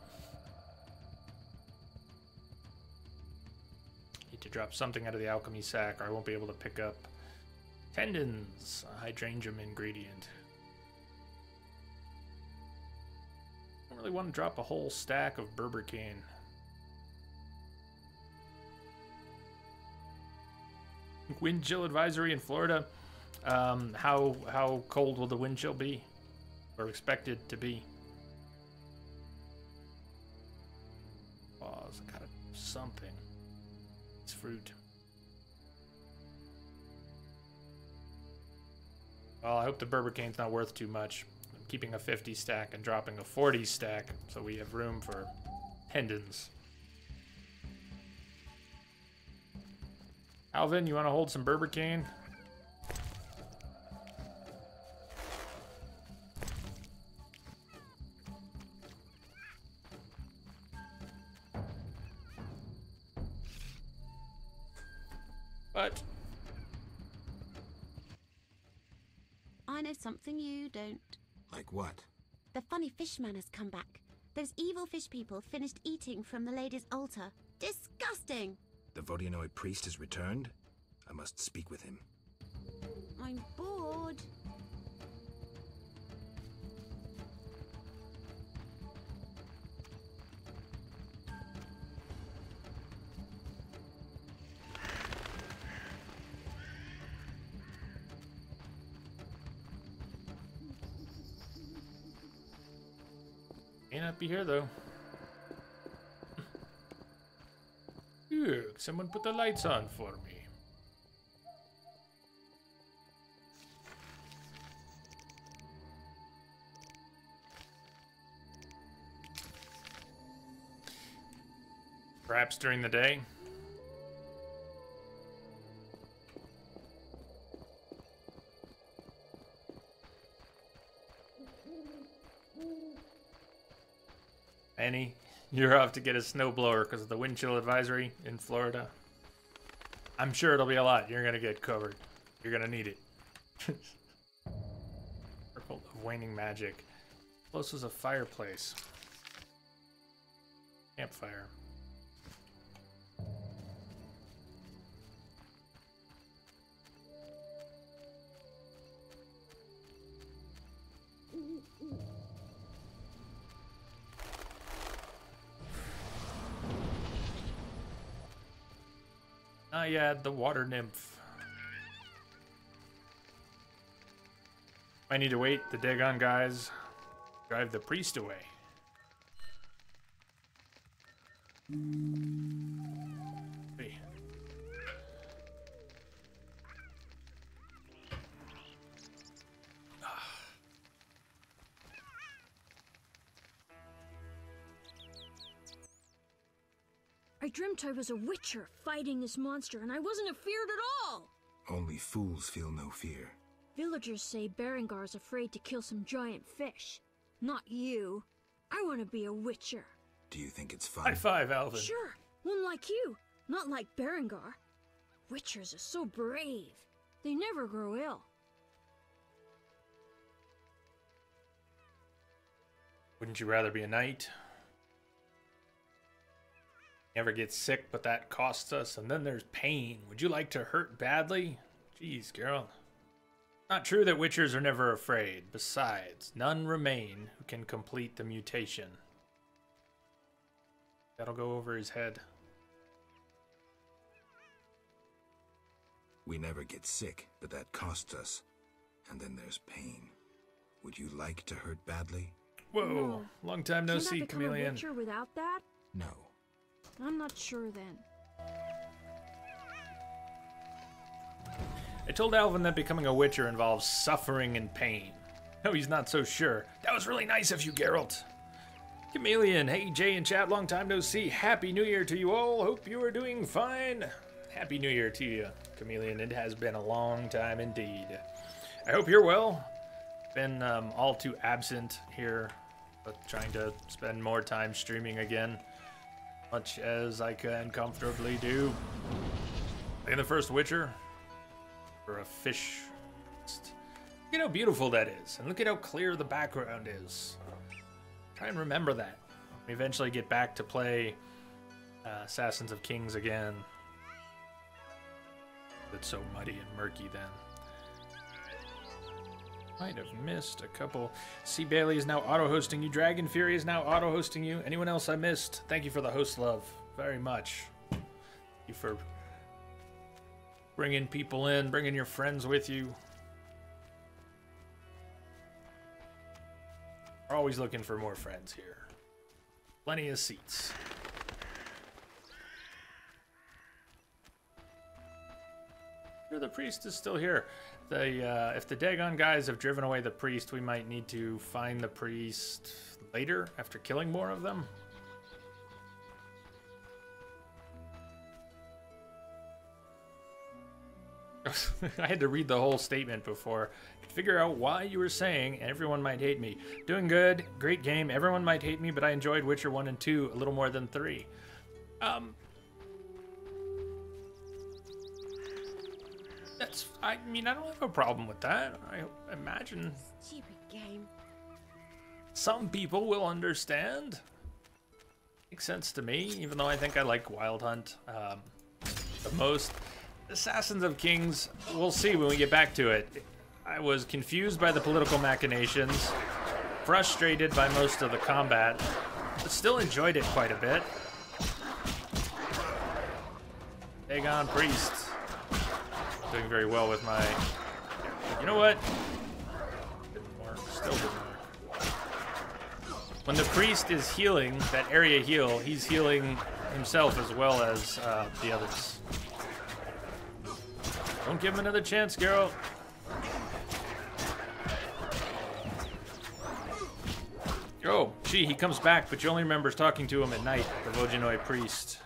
Need to drop something out of the alchemy sack or I won't be able to pick up tendons, a hydrangea ingredient. I don't really want to drop a whole stack of berbercane. Wind chill advisory in Florida. How cold will the wind chill be, or expected to be? Pause. Got something. It's fruit. Well, I hope the berbercane's not worth too much. I'm keeping a 50 stack and dropping a 40 stack, so we have room for tendons. Alvin, you want to hold some berbercane? But I know something you don't. Like what? The funny fishman has come back. Those evil fish people finished eating from the lady's altar. Disgusting! The Vodyanoi priest has returned? I must speak with him. I'm bored. May not be here though. Look, someone put the lights on for me. Perhaps during the day. Annie, you're off to get a snowblower because of the wind chill advisory in Florida. I'm sure it'll be a lot. You're gonna get covered. You're gonna need it. Circle of waning magic. Close was a fireplace. Campfire. Yeah, the water nymph. I need to wait. The Dagon guys drive the priest away. Hey. I dreamt I was a witcher fighting this monster, and I wasn't afeared at all! Only fools feel no fear. Villagers say Berengar's afraid to kill some giant fish. Not you. I want to be a witcher. Do you think it's fun? High five, Alvin. Sure, one like you. Not like Berengar. Witchers are so brave. They never grow ill. Wouldn't you rather be a knight? Never get sick, but that costs us, and then there's pain. Would you like to hurt badly? Jeez, girl. Not true that witchers are never afraid. Besides, none remain who can complete the mutation. That'll go over his head. We never get sick, but that costs us. And then there's pain. Would you like to hurt badly? Whoa, No. long time no Can't see, I become a Chameleon. witcher without that? No. I'm not sure then. I told Alvin that becoming a witcher involves suffering and pain. No, he's not so sure. That was really nice of you, Geralt. Chameleon, hey Jay and chat, long time no see. Happy New Year to you all. Hope you are doing fine. Happy New Year to you, Chameleon. It has been a long time indeed. I hope you're well. Been all too absent here, but trying to spend more time streaming again, much as I can comfortably do. In the first Witcher, for a fish. Look at how beautiful that is, and look at how clear the background is. Try and remember that. We eventually get back to play Assassins of Kings again. It's so muddy and murky then. Might have missed a couple. C. Bailey is now auto-hosting you. Dragon Fury is now auto-hosting you. Anyone else I missed? Thank you for the host love very much. Thank you for bringing people in, bringing your friends with you. We're always looking for more friends here. Plenty of seats. Sure, the priest is still here. If the Dagon guys have driven away the priest, we might need to find the priest later after killing more of them. I had to read the whole statement before I could figure out why you were saying everyone might hate me. Doing good, great game. Everyone might hate me, but I enjoyed Witcher 1 and 2 a little more than 3. I mean, I don't have a problem with that. I imagine Stupid game. some people will understand. Makes sense to me, even though I think I like Wild Hunt the most. Assassins of Kings, we'll see when we get back to it. I was confused by the political machinations, frustrated by most of the combat, but still enjoyed it quite a bit. Dagon Priest. Doing very well with my... You know what? Didn't work. Still didn't work. When the priest is healing, that area heal, he's healing himself as well as the others. Don't give him another chance, Geralt. Oh, gee, he comes back, but you only remembers talking to him at night, the Vojanoi priest.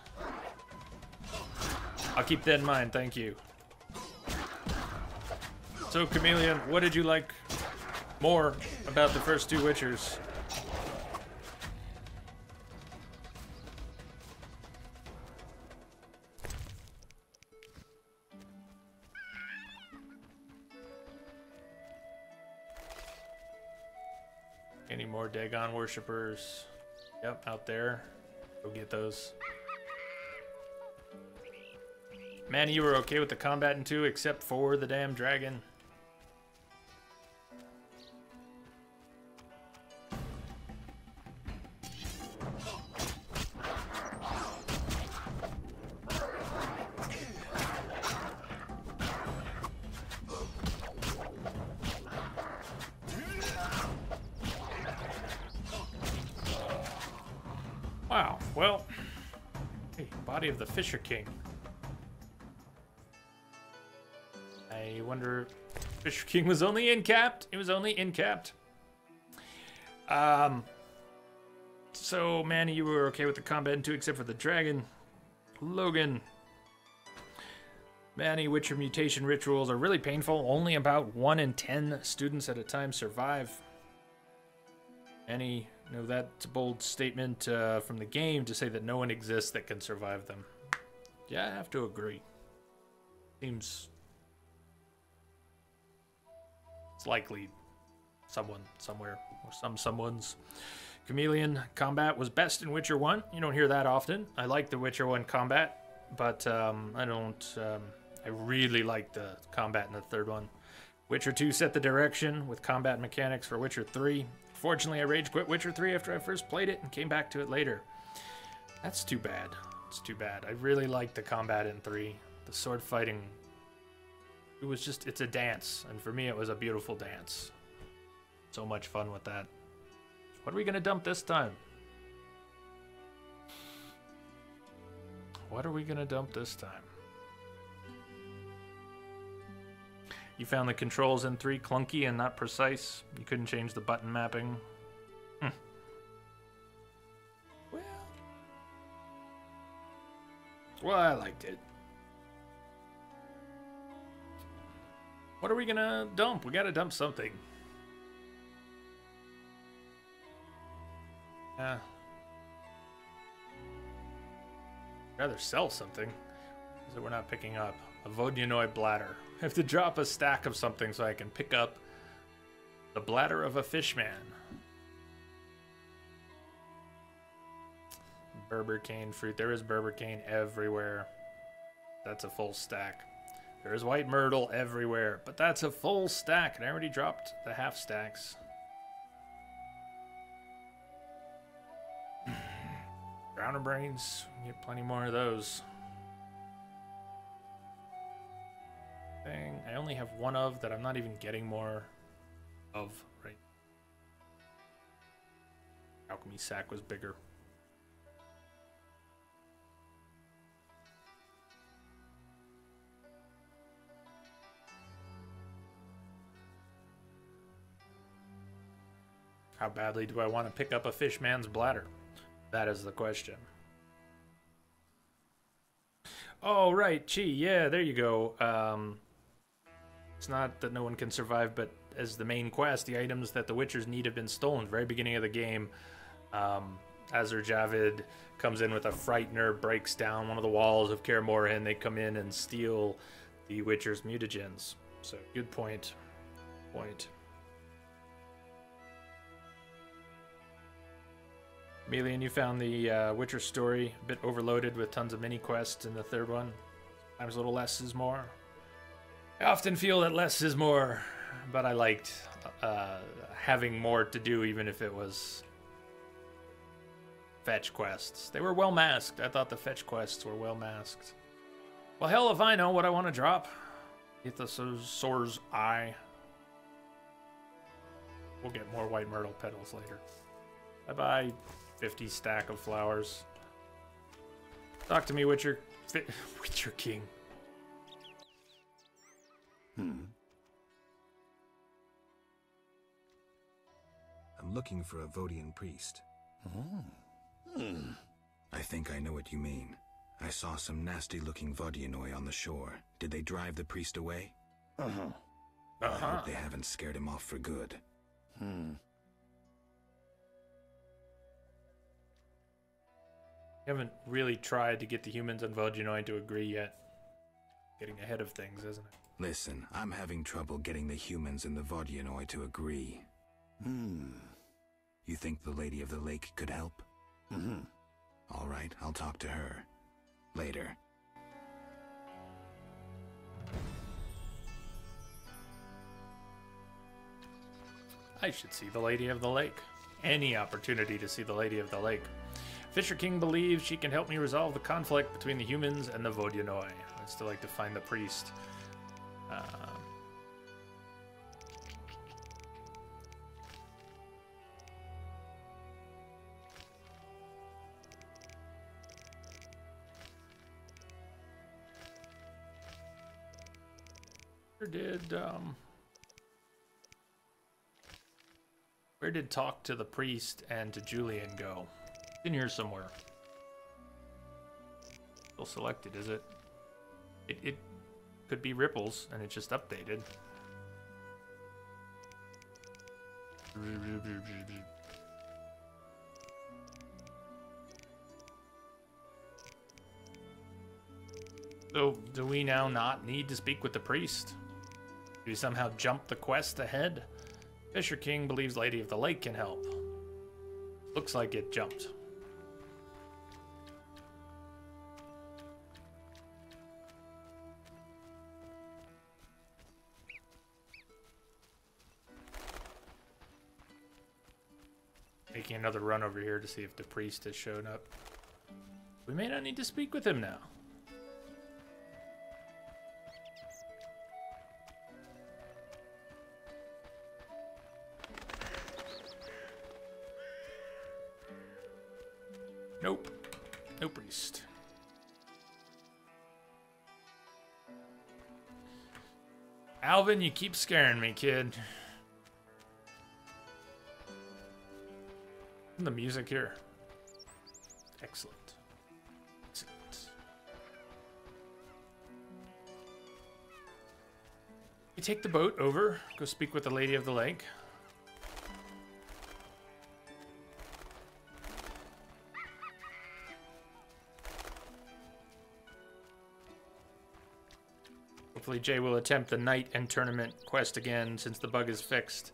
I'll keep that in mind, thank you. So, Chameleon, what did you like more about the first two Witchers? Any more Dagon worshippers? Yep, out there. Go get those. Manny, you were okay with the combat in 2 except for the damn dragon. Wow, well, Body of the Fisher King. I wonder if Fisher King was only incapped. It was only incapped. So, Manny, you were okay with the combat in 2 except for the dragon. Logan. Manny, Witcher mutation rituals are really painful. Only about 1 in 10 students at a time survive. Manny, no, that's a bold statement from the game to say that no one exists that can survive them. Yeah, I have to agree. Seems... it's likely someone, somewhere, or someones. Chameleon, combat was best in Witcher 1. You don't hear that often. I like the Witcher 1 combat, but I don't... I really like the combat in the third one. Witcher 2 set the direction with combat mechanics for Witcher 3. Fortunately, I rage quit Witcher 3 after I first played it and came back to it later. That's too bad. It's too bad. I really liked the combat in 3. The sword fighting... it was just... it's a dance. And for me, it was a beautiful dance. So much fun with that. What are we going to dump this time? What are we going to dump this time? You found the controls in 3 clunky and not precise. You couldn't change the button mapping. Well, I liked it. What are we gonna dump? We gotta dump something. I'd rather sell something that we're not picking up. A Vodyanoi bladder. I have to drop a stack of something so I can pick up the bladder of a fishman. Berber cane fruit. There is Berber cane everywhere. That's a full stack. There is white myrtle everywhere, but that's a full stack, and I already dropped the half stacks. Drowner brains. We get plenty more of those. I only have one of that I'm not even getting more of right. Alchemy sack was bigger. How badly do I want to pick up a fishman's bladder? That is the question. Oh, right. Chi. Yeah, there you go. It's not that no one can survive, but as the main quest, the items that the Witchers need have been stolen. Very beginning of the game, Azur Javid comes in with a Frightener, breaks down one of the walls of Kaer Morhen. They come in and steal the Witcher's mutagens. So, good point. Melian, you found the Witcher story a bit overloaded with tons of mini quests in the third one. Sometimes a little less is more. I often feel that less is more, but I liked having more to do, even if it was fetch quests. They were well masked. I thought the fetch quests were well masked. Well, hell if I know what I want to drop. Soar's Eye. We'll get more white myrtle petals later. Bye-bye, 50 stack of flowers. Talk to me, Witcher King. I'm looking for a Vodian priest. I think I know what you mean. I saw some nasty-looking Vodyanoi on the shore. Did they drive the priest away? I hope they haven't scared him off for good. Haven't really tried to get the humans and Vodyanoi to agree yet. Getting ahead of things, isn't it? Listen, I'm having trouble getting the humans and the Vodyanoi to agree. You think the Lady of the Lake could help? All right, I'll talk to her. Later. I should see the Lady of the Lake. Any opportunity to see the Lady of the Lake. Fisher King believes she can help me resolve the conflict between the humans and the Vodyanoi. I'd still like to find the priest. Where did talk to the priest and to Julian go? It's in here somewhere. Still selected, is it? It could be Ripples, and it just updated. So, do we now not need to speak with the priest? Do we somehow jump the quest ahead? Fisher King believes Lady of the Lake can help. Looks like it jumped. Making another run over here to see if the priest has shown up. We may not need to speak with him now. Nope. No priest. Alvin, you keep scaring me, kid. The music here. Excellent. Excellent. We take the boat over, go speak with the Lady of the Lake. Hopefully Jay will attempt the night and tournament quest again since the bug is fixed.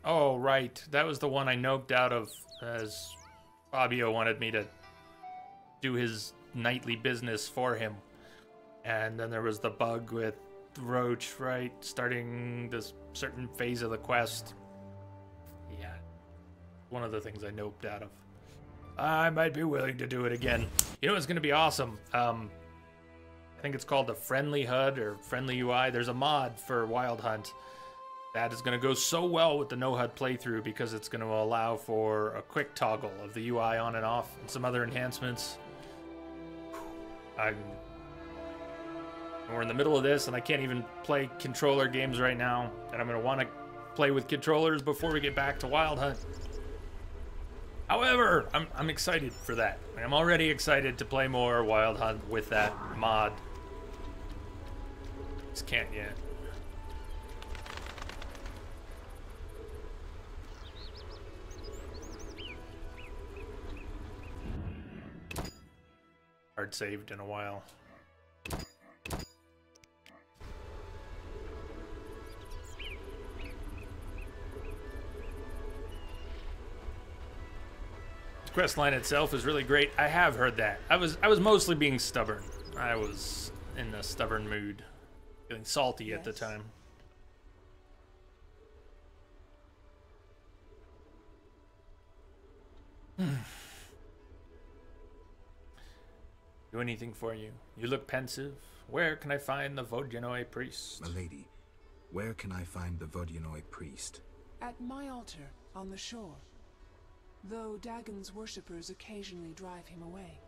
Oh, right. That was the one I noped out of as Fabio wanted me to do his nightly business for him. And then there was the bug with Roach, right? Starting this certain phase of the quest. Yeah. One of the things I noped out of. I might be willing to do it again. You know what's going to be awesome? I think it's called the Friendly HUD or Friendly UI. There's a mod for Wild Hunt that is going to go so well with the no-HUD playthrough because it's going to allow for a quick toggle of the UI on and off and some other enhancements. We're in the middle of this and I can't even play controller games right now, and I'm going to want to play with controllers before we get back to Wild Hunt. However, I'm excited for that. I'm already excited to play more Wild Hunt with that mod. Just can't yet. Hard saved in a while. Quest line itself is really great. I have heard that. I was mostly being stubborn. I was in a stubborn mood, feeling salty at the time. Do anything for you. You look pensive. Where can I find the Vodyanoi priest? Milady, where can I find the Vodyanoi priest? At my altar on the shore. Though Dagon's worshippers occasionally drive him away.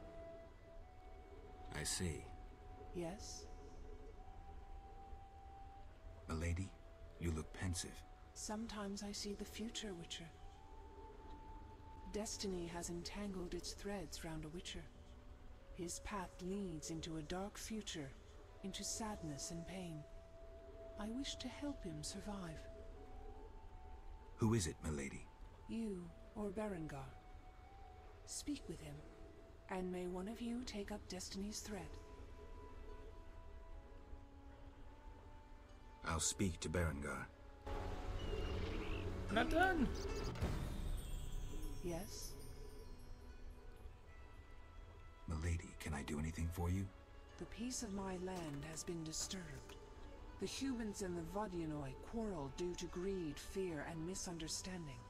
I see. Yes? Milady, you look pensive. Sometimes I see the future, Witcher. Destiny has entangled its threads round a Witcher. His path leads into a dark future, into sadness and pain. I wish to help him survive. Who is it, Milady? You or Berengar. Speak with him, and may one of you take up Destiny's thread. I'll speak to Berengar. Not done. Yes? Milady, can I do anything for you? The peace of my land has been disturbed. The humans and the Vodyanoi quarrel due to greed, fear, and misunderstanding.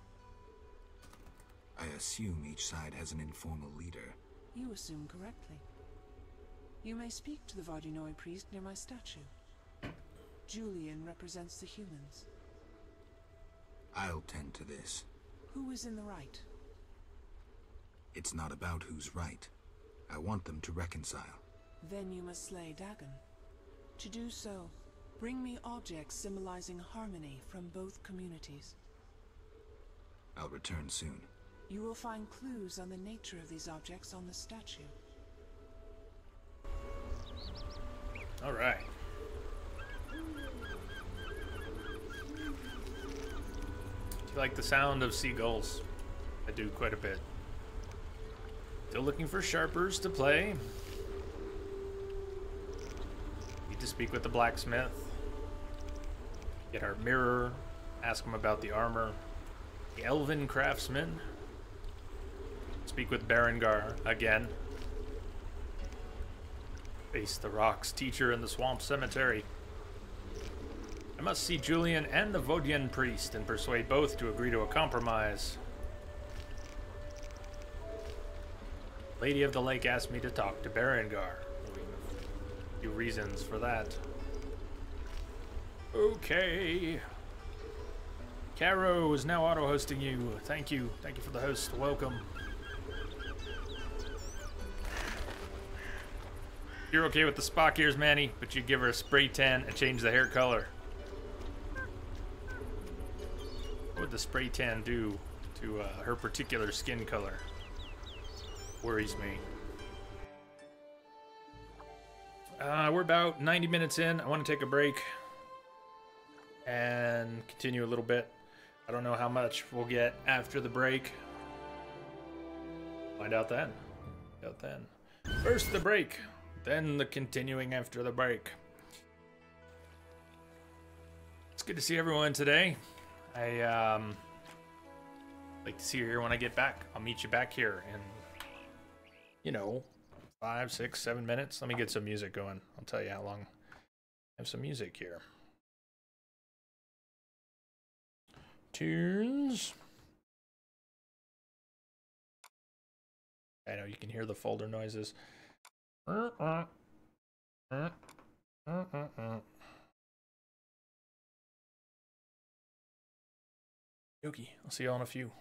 I assume each side has an informal leader. You assume correctly. You may speak to the Vodyanoi priest near my statue. Julian represents the humans. I'll tend to this. Who is in the right? It's not about who's right. I want them to reconcile. Then you must slay Dagon. To do so, Bring me objects symbolizing harmony from both communities. I'll return soon. You will find clues on the nature of these objects on the statue. All right. Do you like the sound of seagulls? I do quite a bit. Still looking for sharpers to play. Need to speak with the blacksmith. Get our mirror. Ask him about the armor. The elven craftsman. Speak with Berengar again. Face the Rock's teacher in the swamp cemetery. I must see Julian and the Vodian priest and persuade both to agree to a compromise. Lady of the Lake asked me to talk to Berengar. A few reasons for that. Okay. Caro is now auto-hosting you. Thank you. Thank you for the host. Welcome. You're okay with the Spock ears, Manny, but you give her a spray tan and change the hair color. What would the spray tan do to her particular skin color? Worries me. We're about 90 minutes in. I want to take a break and continue a little bit. I don't know how much we'll get after the break. Find out then. First the break, then the continuing after the break. It's good to see everyone today. I like to see you here when I get back. I'll meet you back here in, you know, 5, 6, 7 minutes. Let me get some music going. I'll tell you how long. I have some music here. Tunes. I know you can hear the folder noises. Yogi, I'll see you all in a few.